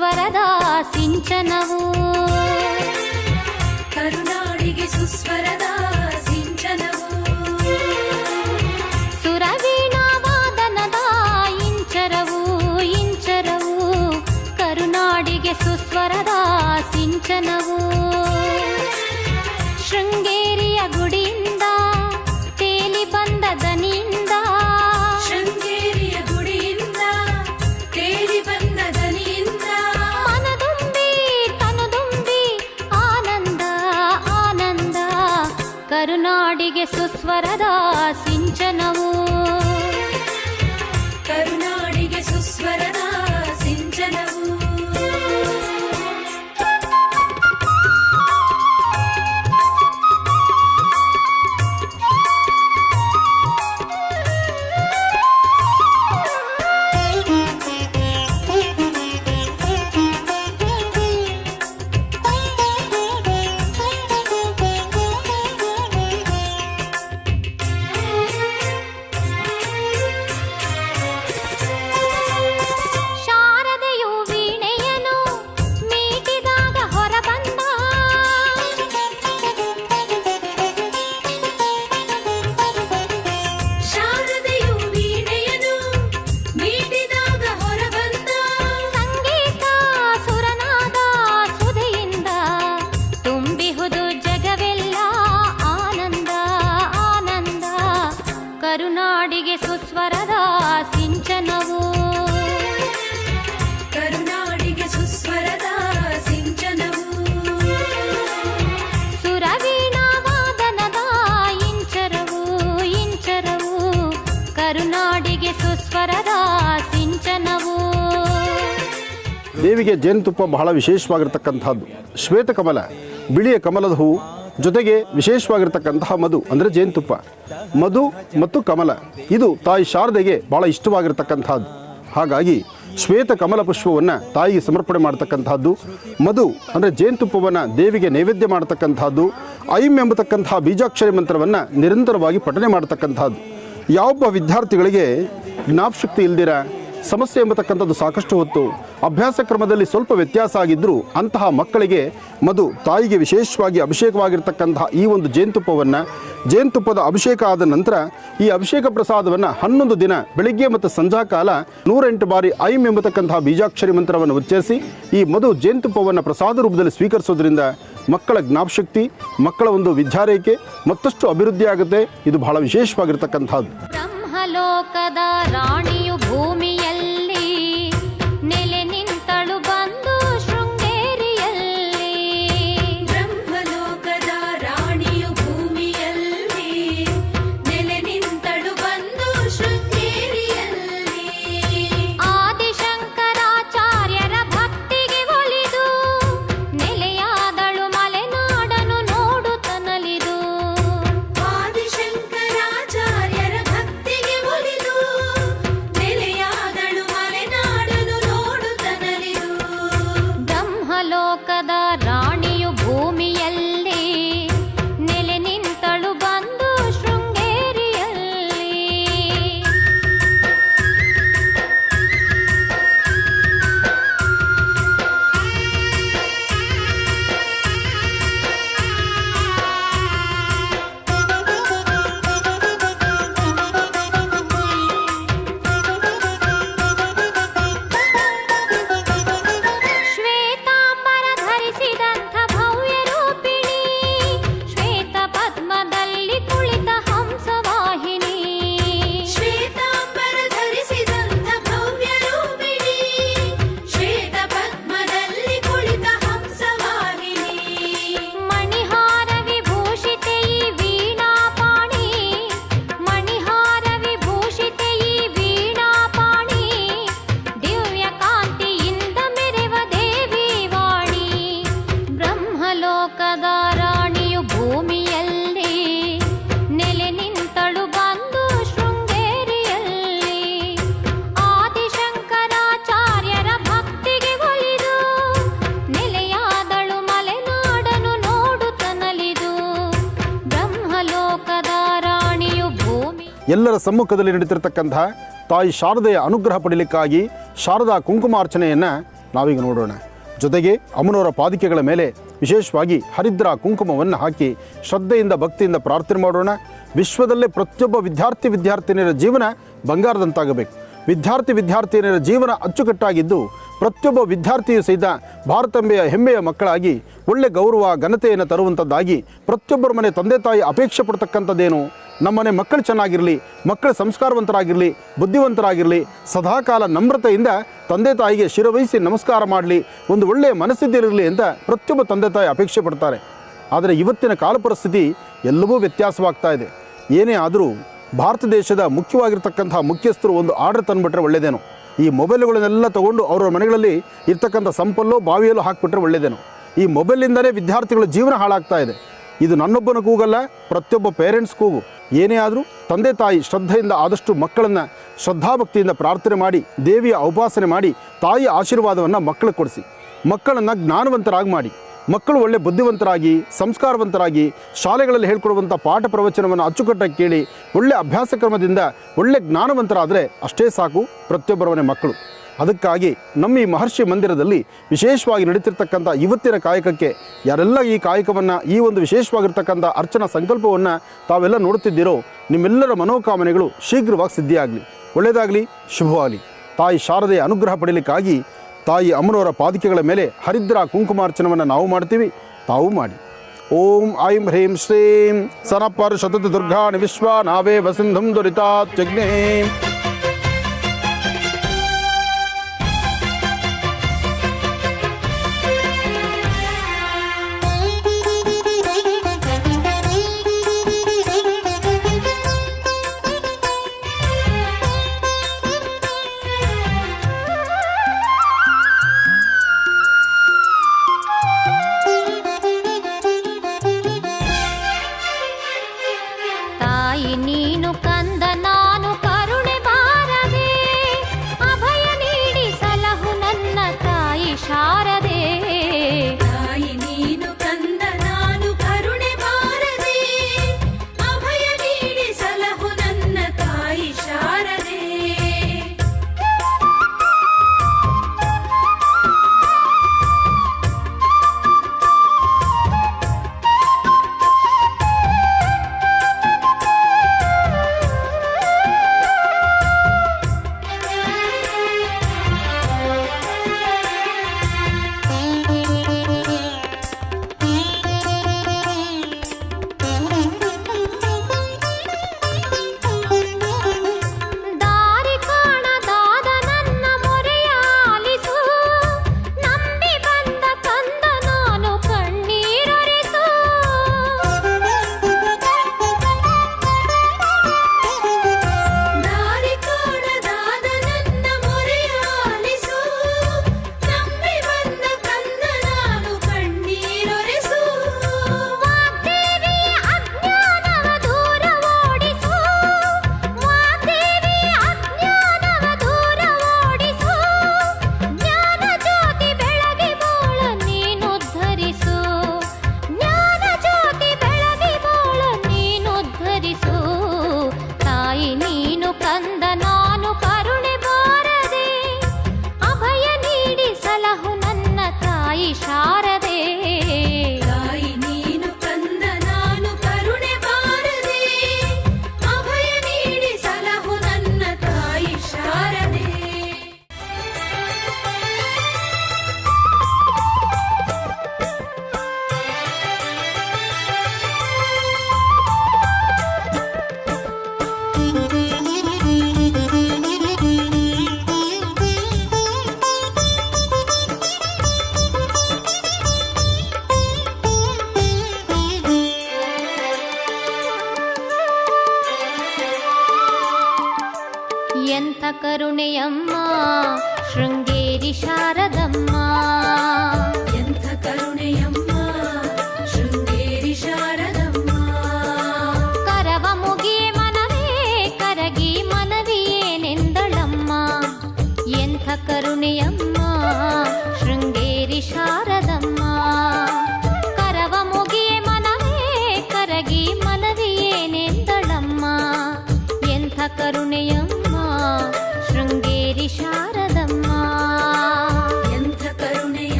ಸುಸ್ವರದ ಸಿಂಚನವು ಕರುನಾಡಿಗೆ ಸುಸ್ವರದ ಸಿಂಚನವು ಸುರವೀಣಾವಾದನದ ಇಂಚರವು ಇಂಚರವು ಕರುನಾಡಿಗೆ ಸುಸ್ವರದ ಸಿಂಚನವು ಶೃಂಗೇರಿಯ ಗುಡಿಯಿಂದ ತೇಲಿ ಬಂದ ದನಿಯಿಂದ ಶೃಂಗೇರಿಯ ಗುಡಿಯಿಂದ ತೇಲಿ ಬಂದ ದನಿಯಿಂದ ಮನದುಂಬಿ ತನುದುಂಬಿ ಆನಂದ ಆನಂದ ಕರುನಾಡಿಗೆ ಸುಸ್ವರದ ಸಿಂಚನವು ಕರುನಾಡಿಗೆ ಸುಸ್ವರದ ಸಿಂಚನವು ಶಾರದೆಯು ವೀಣೆಯನು ಮೀಟಿದಾಗ ಹೊರಬಂದ ಶಾರದೆಯು ವೀಣೆಯನು ಮೀಟಿದಾಗ ಹೊರಬಂದ ಸಂಗೀತ ಸುರನಾದ ಸುಧೆಯಿಂದ ತುಂಬಿಹುದು ಜಗವೆಲ್ಲ ಆನಂದ ಆನಂದ ಕರುನಾಡಿಗೆ ಸುಸ್ವರದ ಸಿಂಚನವು ಕರುನಾಡಿಗೆ ಸುಸ್ವರದ ಸಿಂಚನವು ಸುರವೀಣಾವಾದನದ ಇಂಚರವು ಇಂಚರವು ಕರುನಾಡಿಗೆ ಸುಸ್ವರದ ಸಿಂಚನವು ದೇವಿಗೆ ಜೇನುತುಪ್ಪ ಬಹಳ ವಿಶೇಷವಾಗಿರ್ತಕ್ಕಂಥದ್ದು. ಶ್ವೇತಕಮಲ ಬಿಳಿಯ ಕಮಲದ ಹೂವು ಜೊತೆಗೆ ವಿಶೇಷವಾಗಿರ್ತಕ್ಕಂತಹ ಮಧು ಅಂದರೆ ಜೇನುತುಪ್ಪ, ಮಧು ಮತ್ತು ಕಮಲ ಇದು ತಾಯಿ ಶಾರದೆಗೆ ಭಾಳ ಇಷ್ಟವಾಗಿರ್ತಕ್ಕಂಥದ್ದು. ಹಾಗಾಗಿ ಶ್ವೇತ ಕಮಲ ಪುಷ್ಪವನ್ನು ತಾಯಿಗೆ ಸಮರ್ಪಣೆ ಮಾಡ್ತಕ್ಕಂಥದ್ದು, ಮಧು ಅಂದರೆ ಜೇನುತುಪ್ಪವನ್ನು ದೇವಿಗೆ ನೈವೇದ್ಯ ಮಾಡ್ತಕ್ಕಂಥದ್ದು, ಐಂ ಎಂಬತಕ್ಕಂತಹ ಬೀಜಾಕ್ಷರಿ ಮಂತ್ರವನ್ನು ನಿರಂತರವಾಗಿ ಪಠನೆ ಮಾಡ್ತಕ್ಕಂಥದ್ದು. ಯಾವೊಬ್ಬ ವಿದ್ಯಾರ್ಥಿಗಳಿಗೆ ಜ್ಞಾಪಶಕ್ತಿ ಇಲ್ದಿರ ಸಮಸ್ಯೆ ಎಂಬತಕ್ಕಂಥದ್ದು ಸಾಕಷ್ಟು ಹೊತ್ತು ಅಭ್ಯಾಸ ಕ್ರಮದಲ್ಲಿ ಸ್ವಲ್ಪ ವ್ಯತ್ಯಾಸ ಆಗಿದ್ದರೂ ಅಂತಹ ಮಕ್ಕಳಿಗೆ ಮಧು ತಾಯಿಗೆ ವಿಶೇಷವಾಗಿ ಅಭಿಷೇಕವಾಗಿರ್ತಕ್ಕಂತಹ ಈ ಒಂದು ಜೇನುತುಪ್ಪದ ಅಭಿಷೇಕ ಆದ ನಂತರ ಈ ಅಭಿಷೇಕ ಪ್ರಸಾದವನ್ನು 11 ದಿನ ಬೆಳಿಗ್ಗೆ ಮತ್ತು ಸಂಧ್ಯಾಕಾಲ 108 ಬಾರಿ ಐಂ ಎಂಬತಕ್ಕಂತಹ ಬೀಜಾಕ್ಷರಿ ಮಂತ್ರವನ್ನು ಉಚ್ಚರಿಸಿ ಈ ಮಧು ಜೇನುತುಪ್ಪವನ್ನು ಪ್ರಸಾದ ರೂಪದಲ್ಲಿ ಸ್ವೀಕರಿಸೋದ್ರಿಂದ ಮಕ್ಕಳ ಜ್ಞಾಪಶಕ್ತಿ, ಮಕ್ಕಳ ಒಂದು ವಿದ್ಯಾರೇಖೆ ಮತ್ತಷ್ಟು ಅಭಿವೃದ್ಧಿ ಆಗುತ್ತೆ. ಇದು ಬಹಳ ವಿಶೇಷವಾಗಿರ್ತಕ್ಕಂಥದ್ದು. ಬ್ರಹ್ಮಲೋಕದ ರಾಣಿಯು ಭೂಮಿಯಲ್ಲಿ ನೆಲೆ ನಿಂತಳು ಬಂದು ಶೃಂಗೇರಿಯಲ್ಲಿ ಬ್ರಹ್ಮಲೋಕದ ರಾಣಿಯು ಭೂಮಿಯಲ್ಲಿ ನೆಲೆ ನಿಂತಳು ಬಂದು ಶೃಂಗೇರಿಯಲ್ಲಿ ಆದಿಶಂಕರಾಚಾರ್ಯರ ಭಕ್ತಿಗೆ ಒಲಿದು ನೆಲೆಯಾದಳು ಮಲೆನಾಡನು ನೋಡುತ್ತನಲಿದು ಆದಿಶಂಕರಾಚಾರ್ಯರ ಭಕ್ತಿಗೆ ಒಲಿದು ನೆಲೆಯಾದಳು ಮಲೆನಾಡನು ನೋಡುತ್ತನಲಿದು ಬ್ರಹ್ಮಲೋಕದ ರಾಣಿಯು ಭೂಮಿಯಲ್ಲಿ ನೆಲೆ ನಿಂತಳು ಬಂದು ಶೃಂಗೇರಿಯಲ್ಲಿ ಶ್ವೇತಾಂಬರ ಧರಿಸಿದಂಥ ಭವ್ಯ ರೂಪಿಣಿ ಶ್ವೇತ ಪದ್ಮದಲ್ಲಿ ಕುಳಿತ ಹಂಸವಾಹಿನಿ ಶ್ವೇತಾಂಬರ ಧರಿಸಿದಂಥ ಭವ್ಯ ರೂಪಿಣಿ ಶ್ವೇತ ಪದ್ಮದಲ್ಲಿ ಕುಳಿತ ಹಂಸವಾಹಿನಿ ಮಣಿಹಾರ ವಿಭೂಷಿತೆಯಿ ವೀಣಾಪಾಣಿ ಮಣಿಹಾರ ವಿಭೂಷಿತೆಯಿ ವೀಣಾಪಾಣಿ ದಿವ್ಯ ಕಾಂತಿಯಿಂದ ಮೆರೆವ ದೇವಿ ವಾಣಿ ಬ್ರಹ್ಮಲೋಕದ ರಾಣಿಯು ಭೂಮಿಯಲ್ಲಿ ನೆಲೆ ನಿಂತಳು ಬಂದು ಶೃಂಗೇರಿಯಲ್ಲಿ ಆದಿಶಂಕರಾಚಾರ್ಯರ ಭಕ್ತಿಗೆ ಒಲಿದು ನೆಲೆಯಾದಳು ಮಲೆನಾಡನು ನೋಡುತ್ತನಲಿದು ಬ್ರಹ್ಮಲೋಕದ ರಾಣಿಯು ಭೂಮಿ ಎಲ್ಲರ ಸಮ್ಮುಖದಲ್ಲಿ ನಡೀತಿರ್ತಕ್ಕಂತಹ ತಾಯಿ ಶಾರದೆಯ ಅನುಗ್ರಹ ಪಡೀಲಿಕ್ಕಾಗಿ ಶಾರದಾ ಕುಂಕುಮಾರ್ಚನೆಯನ್ನು ನಾವೀಗ ನೋಡೋಣ. ಜೊತೆಗೆ ಅಮ್ಮನವರ ಪಾದಿಕೆಗಳ ಮೇಲೆ ವಿಶೇಷವಾಗಿ ಹರಿದ್ರ ಕುಂಕುಮವನ್ನು ಹಾಕಿ ಶ್ರದ್ಧೆಯಿಂದ ಭಕ್ತಿಯಿಂದ ಪ್ರಾರ್ಥನೆ ಮಾಡೋಣ. ವಿಶ್ವದಲ್ಲೇ ಪ್ರತಿಯೊಬ್ಬ ವಿದ್ಯಾರ್ಥಿನಿಯರ ಜೀವನ ಬಂಗಾರದಂತಾಗಬೇಕು. ವಿದ್ಯಾರ್ಥಿನಿಯರ ಜೀವನ ಅಚ್ಚುಕಟ್ಟಾಗಿದ್ದು ಪ್ರತಿಯೊಬ್ಬ ವಿದ್ಯಾರ್ಥಿಯು ಸಹಿತ ಭಾರತಾಂಬೆಯ ಹೆಮ್ಮೆಯ ಮಕ್ಕಳಾಗಿ ಒಳ್ಳೆ ಗೌರವ ಘನತೆಯನ್ನು ತರುವಂಥದ್ದಾಗಿ ಪ್ರತಿಯೊಬ್ಬರ ಮನೆ ತಂದೆ ತಾಯಿ ಅಪೇಕ್ಷೆ ಪಡ್ತಕ್ಕಂಥದ್ದೇನು, ನಮ್ಮನೆ ಮಕ್ಕಳು ಚೆನ್ನಾಗಿರಲಿ, ಮಕ್ಕಳು ಸಂಸ್ಕಾರವಂತರಾಗಿರಲಿ, ಬುದ್ಧಿವಂತರಾಗಿರಲಿ, ಸದಾಕಾಲ ನಮ್ರತೆಯಿಂದ ತಂದೆ ತಾಯಿಗೆ ಶಿರವಹಿಸಿ ನಮಸ್ಕಾರ ಮಾಡಲಿ, ಒಂದು ಒಳ್ಳೆಯ ಮನಸ್ಥಿತಿಯಿರಲಿ ಅಂತ ಪ್ರತಿಯೊಬ್ಬ ತಂದೆ ತಾಯಿ ಅಪೇಕ್ಷೆ ಪಡ್ತಾರೆ. ಆದರೆ ಇವತ್ತಿನ ಕಾಲ ಪರಿಸ್ಥಿತಿ ಎಲ್ಲವೂ ವ್ಯತ್ಯಾಸವಾಗ್ತಾ ಇದೆ. ಏನೇ ಆದರೂ ಭಾರತ ದೇಶದ ಮುಖ್ಯವಾಗಿರ್ತಕ್ಕಂಥ ಮುಖ್ಯಸ್ಥರು ಒಂದು ಆರ್ಡರ್ ತಂದುಬಿಟ್ರೆ ಒಳ್ಳೆಯದೇನೋ. ಈ ಮೊಬೈಲ್ಗಳನ್ನೆಲ್ಲ ತೊಗೊಂಡು ಅವರ ಮನೆಗಳಲ್ಲಿ ಇರ್ತಕ್ಕಂಥ ಸಂಪಲ್ಲೋ ಬಾವಿಯಲ್ಲೋ ಹಾಕಿಬಿಟ್ರೆ ಒಳ್ಳೆಯದೇನೋ. ಈ ಮೊಬೈಲಿಂದಲೇ ವಿದ್ಯಾರ್ಥಿಗಳ ಜೀವನ ಹಾಳಾಗ್ತಾ ಇದೆ. ಇದು ನನ್ನೊಬ್ಬನ ಕೂಗಲ್ಲ, ಪ್ರತಿಯೊಬ್ಬ ಪೇರೆಂಟ್ಸ್ ಕೂಗು. ಏನೇ ಆದರೂ ತಂದೆ ತಾಯಿ ಶ್ರದ್ಧೆಯಿಂದ ಆದಷ್ಟು ಮಕ್ಕಳನ್ನು ಶ್ರದ್ಧಾಭಕ್ತಿಯಿಂದ ಪ್ರಾರ್ಥನೆ ಮಾಡಿ, ದೇವಿಯ ಉಪಾಸನೆ ಮಾಡಿ, ತಾಯಿಯ ಆಶೀರ್ವಾದವನ್ನು ಮಕ್ಕಳಿಗೆ ಕೊಡಿಸಿ, ಮಕ್ಕಳನ್ನು ಜ್ಞಾನವಂತರಾಗಿ ಮಾಡಿ, ಮಕ್ಕಳು ಒಳ್ಳೆ ಬುದ್ಧಿವಂತರಾಗಿ ಸಂಸ್ಕಾರವಂತರಾಗಿ ಶಾಲೆಗಳಲ್ಲಿ ಹೇಳ್ಕೊಡುವಂಥ ಪಾಠ ಪ್ರವಚನವನ್ನು ಅಚ್ಚುಕಟ್ಟಾಗಿ ಕೇಳಿ ಒಳ್ಳೆ ಅಭ್ಯಾಸ ಕ್ರಮದಿಂದ ಒಳ್ಳೆ ಜ್ಞಾನವಂತರಾದರೆ ಅಷ್ಟೇ ಸಾಕು ಪ್ರತಿಯೊಬ್ಬರ ಮನೆ ಮಕ್ಕಳು. ಅದಕ್ಕಾಗಿ ನಮ್ಮ ಈ ಮಹರ್ಷಿ ಮಂದಿರದಲ್ಲಿ ವಿಶೇಷವಾಗಿ ನಡೀತಿರ್ತಕ್ಕಂಥ ಇವತ್ತಿನ ಕಾಯಕಕ್ಕೆ ಯಾರೆಲ್ಲ ಈ ಕಾಯಕವನ್ನು, ಈ ಒಂದು ವಿಶೇಷವಾಗಿರ್ತಕ್ಕಂಥ ಅರ್ಚನಾ ಸಂಕಲ್ಪವನ್ನು ತಾವೆಲ್ಲ ನೋಡುತ್ತಿದ್ದೀರೋ, ನಿಮ್ಮೆಲ್ಲರ ಮನೋಕಾಮನೆಗಳು ಶೀಘ್ರವಾಗಿ ಸಿದ್ಧಿಯಾಗಲಿ, ಒಳ್ಳೆಯದಾಗಲಿ, ಶುಭವಾಗಲಿ. ತಾಯಿ ಶಾರದೆಯ ಅನುಗ್ರಹ ಪಡೀಲಿಕ್ಕಾಗಿ ತಾಯಿ ಅಮ್ಮನವರ ಪಾದಿಕೆಗಳ ಮೇಲೆ ಹರಿದ್ರ ಕುಂಕುಮಾರ್ಚನವನ್ನು ನಾವು ಮಾಡ್ತೀವಿ, ತಾವು ಮಾಡಿ. ಓಂ ಐಂ ಹ್ರೀಂ ಶ್ರೀಂ ಸನಪರ್ ಶತತ ದುರ್ಗಾಣಿ ವಿಶ್ವ ನಾವೇ ವಸಿಂಧುಂ ದುರಿತಾತ್ಯಗ್ನೇ. ತಾಯಿ ನೀನು ಕಂದ ನಾನು ಕರುಣೆ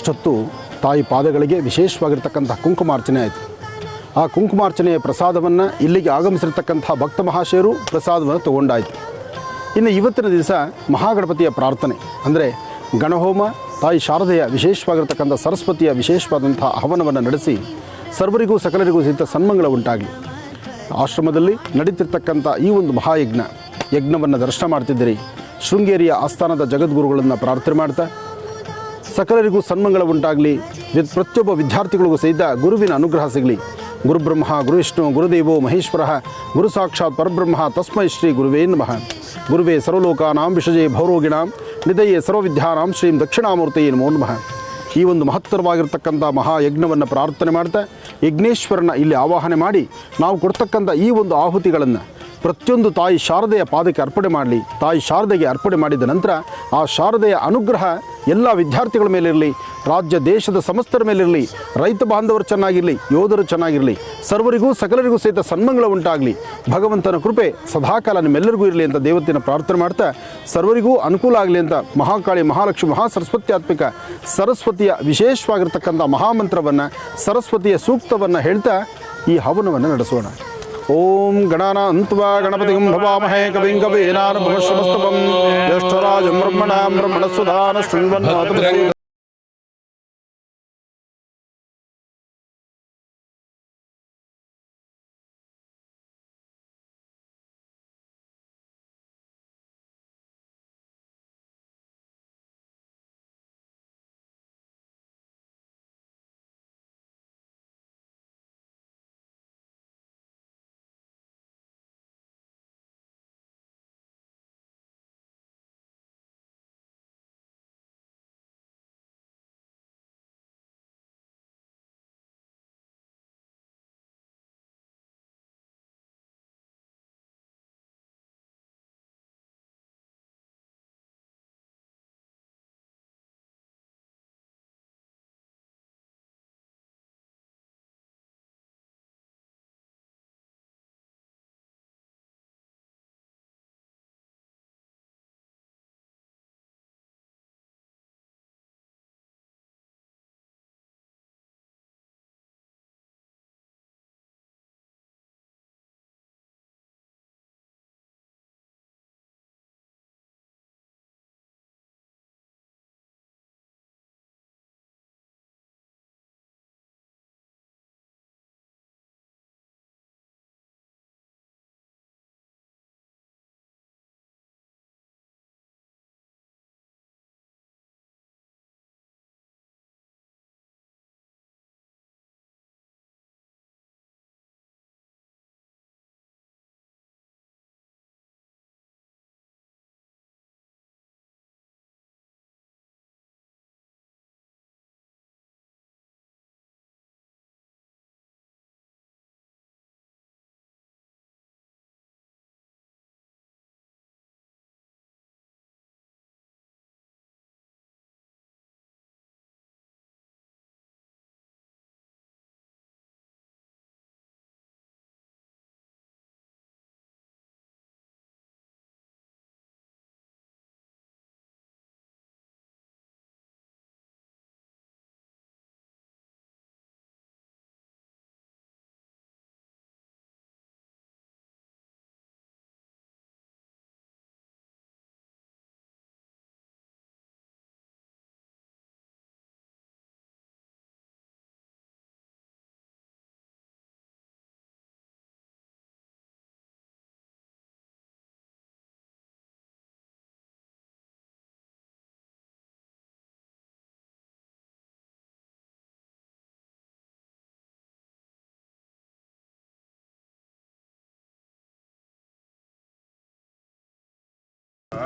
ಅಷ್ಟೊತ್ತು ತಾಯಿ ಪಾದಗಳಿಗೆ ವಿಶೇಷವಾಗಿರ್ತಕ್ಕಂಥ ಕುಂಕುಮಾರ್ಚನೆ ಆಯಿತು. ಆ ಕುಂಕುಮಾರ್ಚನೆಯ ಪ್ರಸಾದವನ್ನು ಇಲ್ಲಿಗೆ ಆಗಮಿಸಿರ್ತಕ್ಕಂಥ ಭಕ್ತ ಮಹಾಶಯರು ಪ್ರಸಾದವನ್ನು ತಗೊಂಡಾಯಿತು. ಇನ್ನು ಇವತ್ತಿನ ದಿವಸ ಮಹಾಗಣಪತಿಯ ಪ್ರಾರ್ಥನೆ ಅಂದರೆ ಗಣಹೋಮ, ತಾಯಿ ಶಾರದೆಯ ವಿಶೇಷವಾಗಿರ್ತಕ್ಕಂಥ ಸರಸ್ವತಿಯ ವಿಶೇಷವಾದಂಥ ಹವನವನ್ನು ನಡೆಸಿ ಸರ್ವರಿಗೂ ಸಕಲರಿಗೂ ಸಹಿತ ಸನ್ಮಂಗಳ ಉಂಟಾಗಲಿ. ಆಶ್ರಮದಲ್ಲಿ ನಡೀತಿರ್ತಕ್ಕಂಥ ಈ ಒಂದು ಯಜ್ಞವನ್ನು ದರ್ಶನ ಮಾಡ್ತಿದ್ದೀರಿ. ಶೃಂಗೇರಿಯ ಆಸ್ಥಾನದ ಜಗದ್ಗುರುಗಳನ್ನು ಪ್ರಾರ್ಥನೆ ಮಾಡ್ತಾ ಸಕಲರಿಗೂ ಸನ್ಮಂಗಳ ಉಂಟಾಗಲಿ. ಪ್ರತಿಯೊಬ್ಬ ವಿದ್ಯಾರ್ಥಿಗಳಿಗೂ ಸಹಿತ ಗುರುವಿನ ಅನುಗ್ರಹ ಸಿಗಲಿ. ಗುರುಬ್ರಹ್ಮ ಗುರುವಿಷ್ಣು ಗುರುದೇವೋ ಮಹೇಶ್ವರ ಗುರು ಸಾಕ್ಷಾತ್ ಪರಬ್ರಹ್ಮ ತಸ್ಮೈ ಶ್ರೀ ಗುರುವೇ ನಮಃ. ಗುರುವೇ ಸರ್ವಲೋಕಾನಾಂ ವಿಷಜೇ ಭವರೋಗಿಣಾಂ ನಿಧಯೇ ಸರ್ವವಿದ್ಯಾನಾಂ ಶ್ರೀಂ ದಕ್ಷಿಣಾಮೂರ್ತಯೇ ನಮೋ ನಮಃ. ಈ ಒಂದು ಮಹತ್ತರವಾಗಿರ್ತಕ್ಕಂಥ ಮಹಾಯಜ್ಞವನ್ನು ಪ್ರಾರ್ಥನೆ ಮಾಡ್ತಾ ಯಜ್ಞೇಶ್ವರನ ಇಲ್ಲಿ ಆವಾಹನೆ ಮಾಡಿ ನಾವು ಕೊಡ್ತಕ್ಕಂಥ ಈ ಒಂದು ಆಹುತಿಗಳನ್ನು ಪ್ರತಿಯೊಂದು ತಾಯಿ ಶಾರದೆಯ ಪಾದಕ್ಕೆ ಅರ್ಪಣೆ ಮಾಡಲಿ. ತಾಯಿ ಶಾರದೆಗೆ ಅರ್ಪಣೆ ಮಾಡಿದ ನಂತರ ಆ ಶಾರದೆಯ ಅನುಗ್ರಹ ಎಲ್ಲ ವಿದ್ಯಾರ್ಥಿಗಳ ಮೇಲಿರಲಿ, ರಾಜ್ಯ ದೇಶದ ಸಮಸ್ತರ ಮೇಲಿರಲಿ, ರೈತ ಬಾಂಧವರು ಚೆನ್ನಾಗಿರಲಿ, ಯೋಧರು ಚೆನ್ನಾಗಿರಲಿ, ಸರ್ವರಿಗೂ ಸಕಲರಿಗೂ ಸಹಿತ ಸನ್ಮಂಗಳ ಉಂಟಾಗಲಿ. ಭಗವಂತನ ಕೃಪೆ ಸದಾಕಾಲ ನಿಮ್ಮೆಲ್ಲರಿಗೂ ಇರಲಿ ಅಂತ ದೇವತೆಯನ್ನು ಪ್ರಾರ್ಥನೆ ಮಾಡ್ತಾ ಸರ್ವರಿಗೂ ಅನುಕೂಲ ಆಗಲಿ ಅಂತ ಮಹಾಕಾಳಿ ಮಹಾಲಕ್ಷ್ಮಿ ಮಹಾಸರಸ್ವತ್ಯಾತ್ಮಿಕ ಸರಸ್ವತಿಯ ವಿಶೇಷವಾಗಿರ್ತಕ್ಕಂಥ ಮಹಾಮಂತ್ರವನ್ನು, ಸರಸ್ವತಿಯ ಸೂಕ್ತವನ್ನು ಹೇಳ್ತಾ ಈ ಹವನವನ್ನು ನಡೆಸೋಣ. ಓಂ ಗಣಾನಾನ್ತ್ವಾ ಗಣಪತಿಂ ಭವಾಮಹೇ ಕವಿಂ ಕವೀನಾನುಪಮಶ್ರಮಸ್ತವಂ ಜ್ಯೇಷ್ಠರಾಜಂ ಬ್ರಹ್ಮಣಾಂ ಬ್ರಹ್ಮಣಸ್ವಧಾನ ಶೃಣ್ವನ್ನೋತು.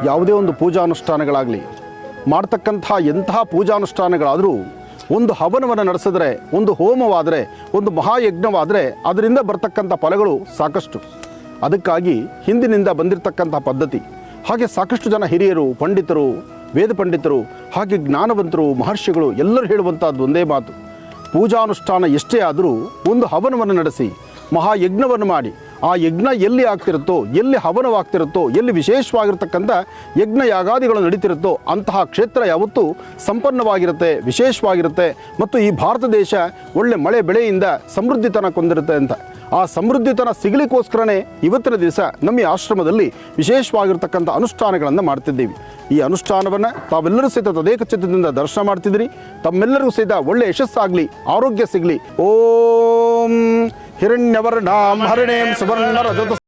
ಯಾವುದೇ ಒಂದು ಪೂಜಾನುಷ್ಠಾನಗಳಾಗಲಿ, ಮಾಡ್ತಕ್ಕಂಥ ಎಂತಹ ಪೂಜಾನುಷ್ಠಾನಗಳಾದರೂ ಒಂದು ಹವನವನ್ನು ನಡೆಸಿದ್ರೆ, ಒಂದು ಹೋಮವಾದರೆ, ಒಂದು ಮಹಾಯಜ್ಞವಾದರೆ ಅದರಿಂದ ಬರ್ತಕ್ಕಂಥ ಫಲಗಳು ಸಾಕಷ್ಟು. ಅದಕ್ಕಾಗಿ ಹಿಂದಿನಿಂದ ಬಂದಿರತಕ್ಕಂಥ ಪದ್ಧತಿ. ಹಾಗೆ ಸಾಕಷ್ಟು ಜನ ಹಿರಿಯರು, ಪಂಡಿತರು, ವೇದ ಪಂಡಿತರು, ಹಾಗೆ ಜ್ಞಾನವಂತರು, ಮಹರ್ಷಿಗಳು ಎಲ್ಲರೂ ಹೇಳುವಂಥದ್ದು ಒಂದೇ ಮಾತು. ಪೂಜಾನುಷ್ಠಾನ ಎಷ್ಟೇ ಆದರೂ ಒಂದು ಹವನವನ್ನು ನಡೆಸಿ, ಮಹಾಯಜ್ಞವನ್ನು ಮಾಡಿ ಆ ಯಜ್ಞ ಎಲ್ಲಿ ಆಗ್ತಿರುತ್ತೋ, ಎಲ್ಲಿ ಹವನವಾಗ್ತಿರುತ್ತೋ, ಎಲ್ಲಿ ವಿಶೇಷವಾಗಿರ್ತಕ್ಕಂಥ ಯಜ್ಞ ಯಾಗಾದಿಗಳು ನಡೀತಿರುತ್ತೋ ಅಂತಹ ಕ್ಷೇತ್ರ ಯಾವತ್ತೂ ಸಂಪನ್ನವಾಗಿರುತ್ತೆ, ವಿಶೇಷವಾಗಿರುತ್ತೆ. ಮತ್ತು ಈ ಭಾರತ ದೇಶ ಒಳ್ಳೆ ಮಳೆ ಬೆಳೆಯಿಂದ ಸಮೃದ್ಧಿತನ ಕೊಂದಿರುತ್ತೆ ಅಂತ. ಆ ಸಮೃದ್ಧಿತನ ಸಿಗಲಿಕ್ಕೋಸ್ಕರನೇ ಇವತ್ತಿನ ದಿವಸ ನಮ್ಮ ಈ ಆಶ್ರಮದಲ್ಲಿ ವಿಶೇಷವಾಗಿರ್ತಕ್ಕಂಥ ಅನುಷ್ಠಾನಗಳನ್ನು ಮಾಡ್ತಿದ್ದೀವಿ. ಈ ಅನುಷ್ಠಾನವನ್ನು ತಾವೆಲ್ಲರೂ ಸಹಿತ ತದೇಕ ಚಿತ್ತದಿಂದ ದರ್ಶನ ಮಾಡ್ತಿದ್ದೀರಿ. ತಮ್ಮೆಲ್ಲರಿಗೂ ಸಹಿತ ಒಳ್ಳೆ ಯಶಸ್ಸಾಗಲಿ, ಆರೋಗ್ಯ ಸಿಗಲಿ. ಓಂ ಹಿರಣ್ಯವರ್ಣಾಂ ಹರಿಣೇಂ ಸುವರ್ಣರಜತ